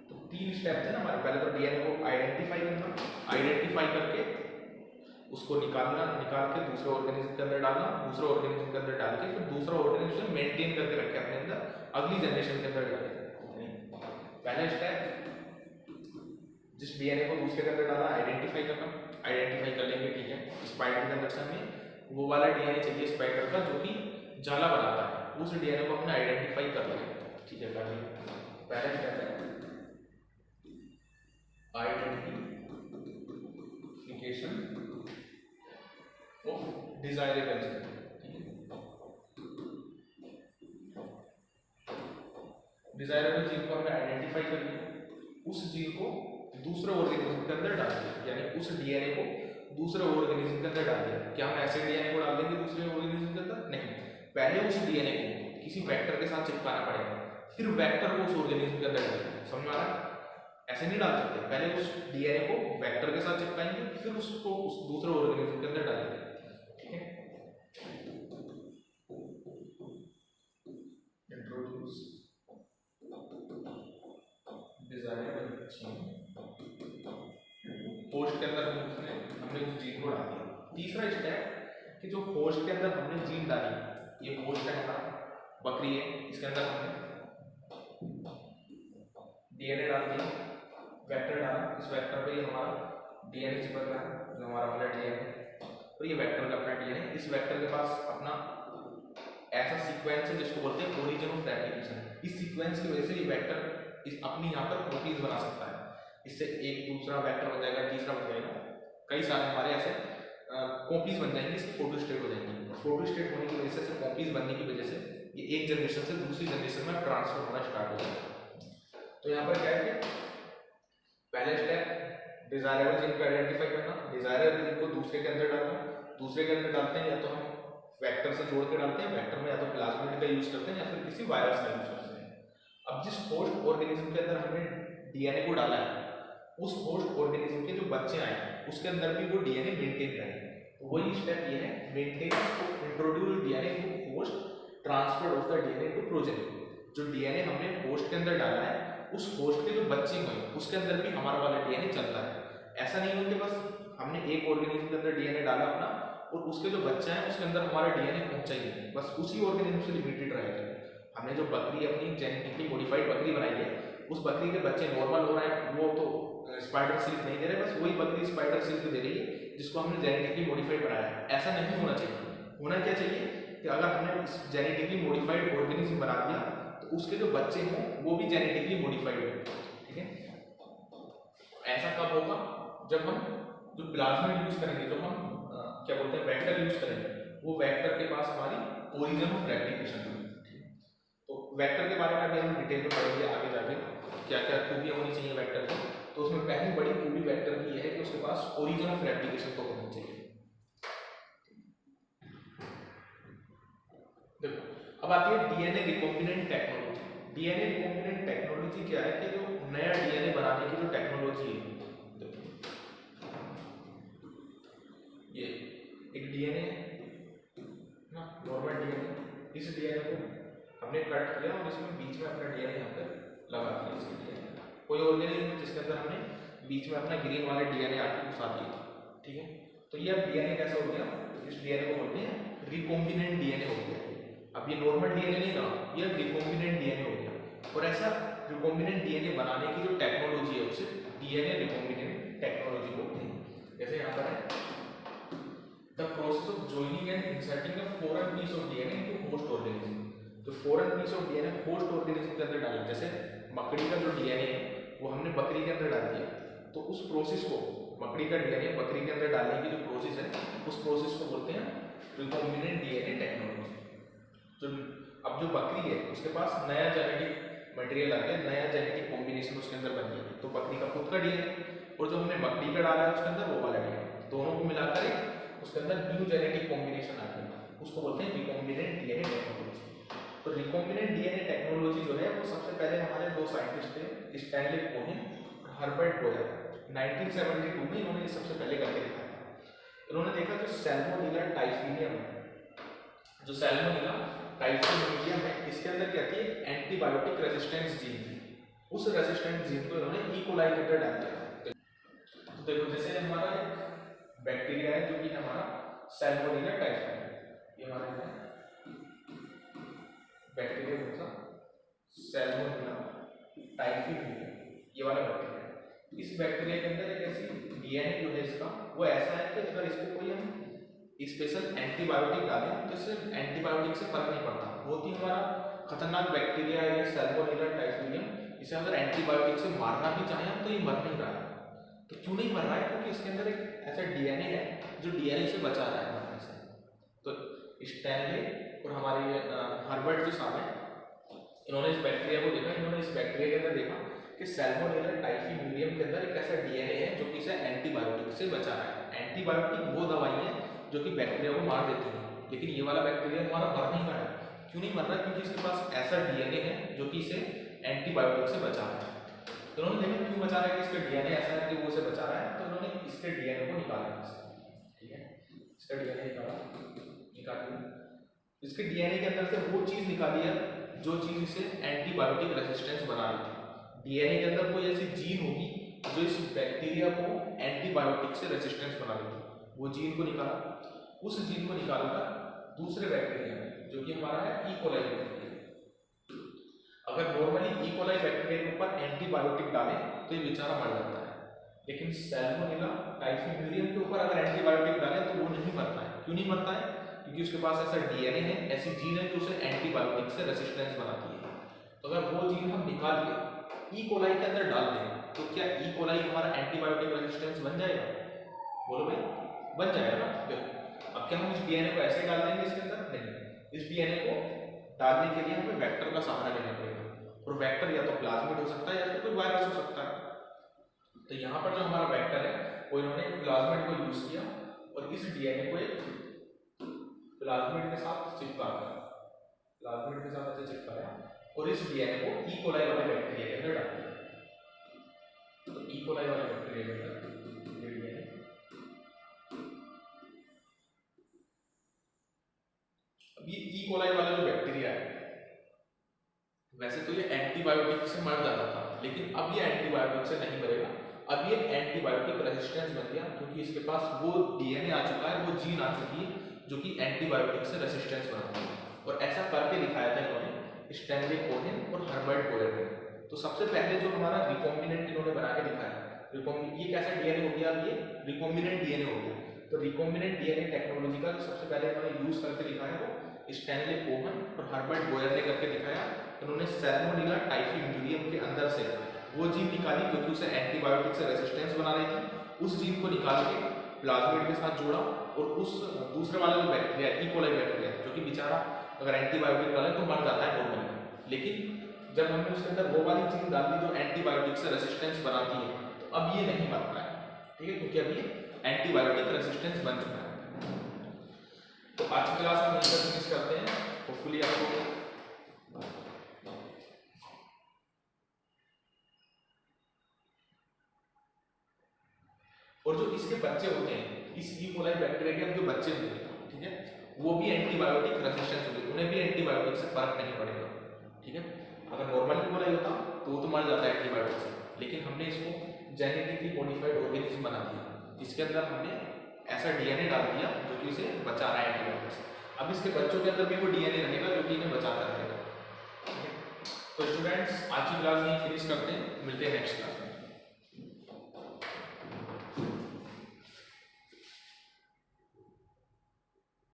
तो 3 स्टेप थे ना हमारे, पहले तो डीएनए को आइडेंटिफाई करना, आइडेंटिफाई करके उसको निकालना, निकाल के दूसरे ऑर्गेनिज्म के अंदर डालना, दूसरे ऑर्गेनिज्म के अंदर डाल के फिर दूसरा ऑर्गेनिज्म मेंटेन करके रखे अपने अंदर, अगली जनरेशन के अंदर डाले। पहला स्टेप जिस डीएनए को दूसरे के अंदर डाला आइडेंटिफाई करना, आइडेंटिफाई कर लेंगे, ठीक है। स्पाइडर के अंदर से हमें वो वाला डीएनए चाहिए स्पाइडर का जो कि जाला बनाता है, उस डीएनए को हमने आइडेंटिफाई कर लिया, ठीक है। कर लिया, पहला स्टेप है आइडेंटिफिकेशन ऑफ डिजायरेबल जीन, ठीक है। डिजायरेबल जीन को हमने आइडेंटिफाई कर लिया, उस जीन को दूसरे ऑर्गेनिज्म के अंदर डाल दिया, यानी उस डीएनए को दूसरे ऑर्गेनिज्म के अंदर डाल दिया। क्या हम ऐसे डीएनए को डाल देंगे दूसरे ऑर्गेनिज्म के अंदर? नहीं, पहले उस डीएनए को किसी वेक्टर के साथ चिपकाना पड़ेगा, फिर वेक्टर को उस ऑर्गेनिज्म के अंदर डालेंगे। समझ में आ रहा है? ऐसे नहीं डाल सकते, पहले उस डीएनए को वेक्टर के साथ चिपकाएंगे, फिर उसको उस दूसरे ऑर्गेनिज्म के अंदर डालेंगे, ठीक है। इंट्रोड्यूस डिजायरेबल जीन, होस्ट के अंदर हमने उस जीन को डाल दिया। तीसरा स्टेप कि जो होस्ट के अंदर हमने जीन डाली, ये होस्ट है हमारा, बकरी है, इसके अंदर हमने डीएनए डाल दिया, वेक्टर डाला, इस वेक्टर पे ये हमारा डीएनए चिपक रहा है, जो हमारा वाला डीएनए, तो ये वेक्टर का अपना डीएनए, इस वेक्टर के पास अपना ऐसा सीक्वेंस है जिसको बोलते हैं ओरिजिन ऑफ रेप्लिकेशन। इस सीक्वेंस की वजह से ये वेक्टर इस अपनी यहाँ पर कॉपीज बना सकता है, इससे एक दूसरा वेक्टर बन जाएगा, तीसरा बन जाएगा, कई सारे हमारे ऐसे कॉपीज बन जाएंगे, इसकी फोटो स्टेट हो जाएंगी। फोटो स्टेट होने की वजह से, कॉपीज बनने की वजह से ये एक जनरेशन से दूसरी जनरेशन में ट्रांसफर होना स्टार्ट हो जाएगा। तो यहाँ पर क्या है कि पहले स्टेप डिजायरेबल जीन को आइडेंटिफाई करना, डिजायरेबल जीन को दूसरे के अंदर डालना, दूसरे के अंदर डालते हैं या तो हम वेक्टर से जोड़ के डालते हैं, वेक्टर में या तो प्लाज्मिड का यूज करते हैं या फिर किसी वायरस का यूज करते हैं। अब जिस होस्ट ऑर्गेनिज्म के अंदर हमने डीएनए को डाला है, उस होस्ट ऑर्गेनिज्म के जो बच्चे आए हैं उसके अंदर भी वो डीएनए मेंटेन करेंगे। तो वही स्टेप ये है, maintenance of introduced DNA to host, transfer of the DNA to progenitor. जो डीएनए हमने होस्ट के अंदर डाला है, उस होस्ट के जो बच्चे हुए उसके अंदर भी हमारा वाला डीएनए चलता है। ऐसा नहीं हो कि बस हमने एक ऑर्गेनिज्म के अंदर डीएनए डाला अपना और उसके जो बच्चे हैं उसके अंदर हमारा डीएनए पहुंचा ही नहीं, बस उसी ऑर्गेनिज्म से लिमिटेड रहेगा। हमने जो बकरी अपनी जेनेटिकली मॉडिफाइड बकरी बनाई है, उस बकरी के बच्चे नॉर्मल हो रहे हैं, वो तो स्पाइडर सिल्क नहीं दे रहे, बस वही बकरी स्पाइडर सिल्क दे रही है जिसको हमने जेनेटिकली मॉडिफाइड बनाया है। ऐसा नहीं होना चाहिए। होना क्या चाहिए कि अगर हमने इस जेनेटिकली मॉडिफाइड ऑर्गेनिज्म बना दिया तो उसके जो बच्चे हों वो भी जेनेटिकली मॉडिफाइड हो, ठीक है। ऐसा कब होगा? जब हम जो प्लाज्मिड यूज करेंगे, जो हम क्या बोलते हैं वेक्टर यूज करेंगे, वो वेक्टर के पास हमारी ओरिजिन ऑफ रेप्लिकेशन होगी। तो वेक्टर के बारे में अभी हम डिटेल में पढ़ेंगे आगे जाके, क्या क्या खूबियाँ होनी चाहिए वेक्टर की। तो उसमें पहली बड़ी खूबी वेक्टर की है कि उसके पास ओरिजिन ऑफ रेप्लिकेशन को होनी चाहिए। देखो अब आती है DNA recombinant technology. DNA recombinant technology क्या है कि जो नया डीएनए बनाने की जो टेक्नोलॉजी है, ये एक डीएनए ना, नॉर्मल डीएनए, इस डीएनए को हमने कट किया और इसमें बीच में अपना डीएनए यहाँ पर लगा दिया। इसके डीएनए कोई ऑर्गेनिज्म जिसके अंदर हमने बीच में अपना ग्रीन वाले डीएनए आके घुसा दिया, ठीक है। तो ये अब डीएनए कैसा हो गया? इस डीएनए को बोलते हैं रिकॉम्बिनेंट डीएनए हो गया। अब ये नॉर्मल डीएनए नहीं रहा, ये रिकॉम्बिनेंट डीएनए हो गया। और ऐसा रिकॉम्बिनेंट डीएनए बनाने की जो टेक्नोलॉजी है उसे डीएनए रिकॉम्बिनेंट टेक्नोलॉजी बोलते हैं। जैसे यहाँ पर है the process of joining and inserting a foreign piece of DNA into host organism। तो foreign piece of DNA host organism के अंदर डाला, जैसे मकड़ी का जो DNA है वो हमने बकरी के अंदर डाल दिया, तो उस प्रोसेस को, मकड़ी का DNA बकरी के अंदर डालने की जो प्रोसेस है उस प्रोसेस को बोलते हैं रिकॉम्बिनेंट डीएनए टेक्नोलॉजी। तो अब जो बकरी है उसके पास नया जेनेटिक मटेरियल आ गया, नया जेनेटिक कॉम्बिनेशन उसके अंदर बन गया। तो बकरी का खुद का डीएनए और जो हमने बकरी का डाला है उसके अंदर वो वाला डीएनए, दोनों को मिलाकर एक उसके अंदर न्यू जेनेटिक कॉम्बिनेशन आ गया, उसको बोलते हैं रिकॉम्बिनेंट डीएनए टेक्नोलॉजी। तो रिकॉम्बिनेंट डीएनए टेक्नोलॉजी जो है वो सबसे पहले हमारे दो साइंटिस्ट थे, स्टैनली कोहेन और हर्बर्ट बोयर। 1972 में इन्होंने सबसे पहले करके दिखाया। इन्होंने देखा जो सैल्मोनेला टाइफिनियम है, जो सैल्मोनेला टाइफिनियम है, इसके अंदर क्या थी, एंटीबायोटिक रेजिस्टेंस जीन थी। उस रेजिस्टेंट जीन को इन्होंने ई कोलाई के अंदर डाल दिया। तो देखो जैसे हमारा बैक्टीरिया है जो कि हमारा सैल्मोनेला टाइफिनियम, ये हमारा बैक्टीरिया कौन सा, सैल्मोनेला टाइफिनियम, ये वाला बैक्टीरिया। इस बैक्टीरिया के अंदर एक ऐसी डीएनए जो है इसका वो ऐसा है कि अगर इसको कोई हम स्पेशल एंटीबायोटिक डालें तो इससे एंटीबायोटिक से फर्क नहीं पड़ता। बहुत ही हमारा खतरनाक बैक्टीरिया है सैल्मोनेला टाइफिनियम, इसे अगर एंटीबायोटिक से मारना भी चाहें तो ये मर नहीं रहा है। तो क्यों नहीं मर रहा है, क्योंकि इसके अंदर एक ऐसा डीएनए है जो डीएनए से बचा रहा है मरने से। तो स्टैनली और हमारे हर्बर्ट जो साहब हैं, इन्होंने इस बैक्टीरिया को देखा, इन्होंने इस बैक्टीरिया के अंदर देखा कि सैल्मोनेला टाइफिनियम के अंदर एक ऐसा डीएनए है जो कि इसे एंटीबायोटिक से बचा रहा है। एंटीबायोटिक वो दवाई है जो कि बैक्टीरिया को मार देती है, लेकिन ये वाला बैक्टीरिया हमारा मर नहीं रहा है। क्यों नहीं मर रहा है, क्योंकि इसके पास ऐसा डीएनए है जो कि इसे एंटीबायोटिक से बचा रहा है। तो उन्होंने देखा क्यों बचा रहा है कि इसका डीएनए ऐसा है कि वो उसे बचा रहा है, तो उन्होंने इसके डीएनए को निकाला। ठीक है, इसका डीएनए निकाल दिया। इसके डीएनए के अंदर से वो चीज निकाली है जो चीज इसे एंटीबायोटिक रेजिस्टेंस बना रही थी। डीएनए के अंदर कोई ऐसी जीन होगी जो इस बैक्टीरिया को एंटीबायोटिक से रेजिस्टेंस बना रही थी, वो जीन को निकाला। उस जीन को निकालकर दूसरे बैक्टीरिया में जो कि हमारा है ई कोलाई बैक्टीरिया। अगर नॉर्मली ई कोलाई बैक्टीरिया के ऊपर एंटीबायोटिक डालें तो ये बेचारा मर जाता है, लेकिन सैल्मोनेला टाइफिनियम के ऊपर अगर एंटीबायोटिक डालें तो वो नहीं मरता है। क्यों नहीं मरता है, क्योंकि उसके पास ऐसा डीएनए है, ऐसी जीन है जो उसे एंटीबायोटिक से रेजिस्टेंस बनाती है। तो अगर वो जीन हम निकाल के ई कोलाई के अंदर डाल दें तो क्या ई कोलाई हमारा एंटीबायोटिक रेजिस्टेंस बन जाएगा? बोलो भाई, बन जाएगा ना। देखो अब क्या हम इस डीएनए को ऐसे डाल देंगे इसके अंदर? नहीं, इस डीएनए को डालने के लिए हमें वेक्टर का सहारा लेना पड़ेगा, और वेक्टर या तो प्लाज्मिड हो सकता है या फिर कोई वायरस हो सकता है। तो यहाँ पर जो हमारा वेक्टर है वो इन्होंने प्लाज्मिड को यूज किया और इस डीएनए को एक प्लाज्मिड के साथ चिपकाया, प्लाज्मिड के साथ ऐसे चिपकाया और इस डीएनए को ई कोलाई वाले बैक्टीरिया के अंदर डाल दिया। तो ई कोलाई वाले बैक्टीरिया के अंदर ये डीएनए, अब ये ई कोलाई वाला जो बैक्टीरिया है वैसे तो ये एंटीबायोटिक से मर जाता था, लेकिन अब ये एंटीबायोटिक से नहीं मरेगा। अब ये एंटीबायोटिक रेजिस्टेंस बन गया क्योंकि इसके पास वो डीएनए आ चुका है, वो जीन आ चुकी है जो कि एंटीबायोटिक से रेजिस्टेंस बनाती है। और ऐसा करके दिखाया था इन्होंने स्टैनली कोहेन और हर्बर्ट बोयर ने। तो सबसे पहले जो हमारा रिकॉम्बिनेंट इन्होंने बना के दिखाया, ये कैसा डीएनए हो गया, अब ये रिकॉम्बिनेंट डीएनए हो गया। तो रिकॉम्बिनेंट डीएनए टेक्नोलॉजी का सबसे पहले इन्होंने यूज करके दिखाया वो स्टैनली कोहेन और हर्बर्ट बोयर ने करके दिखाया। उन्होंने सैल्मोनेला टाइफिनियम के अंदर से वो जीन निकाली जो कि उसे एंटीबायोटिक से रेजिस्टेंस बना रही थी। उस जीन को निकाल के प्लाज्मिड के साथ जोड़ा और उस दूसरे वाला जो बैक्टीरिया ई कोलाई बैक्टीरिया जो कि बेचारा अगर एंटीबायोटिक डाले तो मर जाता है नॉर्मली, लेकिन जब हमने उसके अंदर वो वाली जीन डाल दी जो एंटीबायोटिक से रेजिस्टेंस बनाती है तो अब ये नहीं मरता है। ठीक है, क्योंकि अब ये एंटीबायोटिक रेजिस्टेंस बन चुका है। तो आज की क्लास हम यहीं पर फिनिश करते हैं। होपफुली आपको और जो इसके बच्चे होते हैं, इस ई कोलाई बैक्टीरिया के जो बच्चे होते हैं, ठीक है, वो भी एंटीबायोटिक रेजिस्टेंस होते हैं, उन्हें भी एंटीबायोटिक से फर्क नहीं पड़ेगा। ठीक है, अगर नॉर्मल ई कोलाई होता तो वो तो मर जाता है एंटीबायोटिक से, लेकिन हमने इसको जेनेटिकली मॉडिफाइड ऑर्गेनिज्म बना दिया जिसके अंदर हमने ऐसा डीएनए डाल दिया जो कि इसे बचा रहा है एंटीबायोटिक से। अब इसके बच्चों के अंदर भी वो डीएनए रहेगा जो कि इन्हें बचाता रहेगा। तो स्टूडेंट्स आज की क्लास यहीं फिनिश करते हैं, मिलते हैं नेक्स्ट क्लास।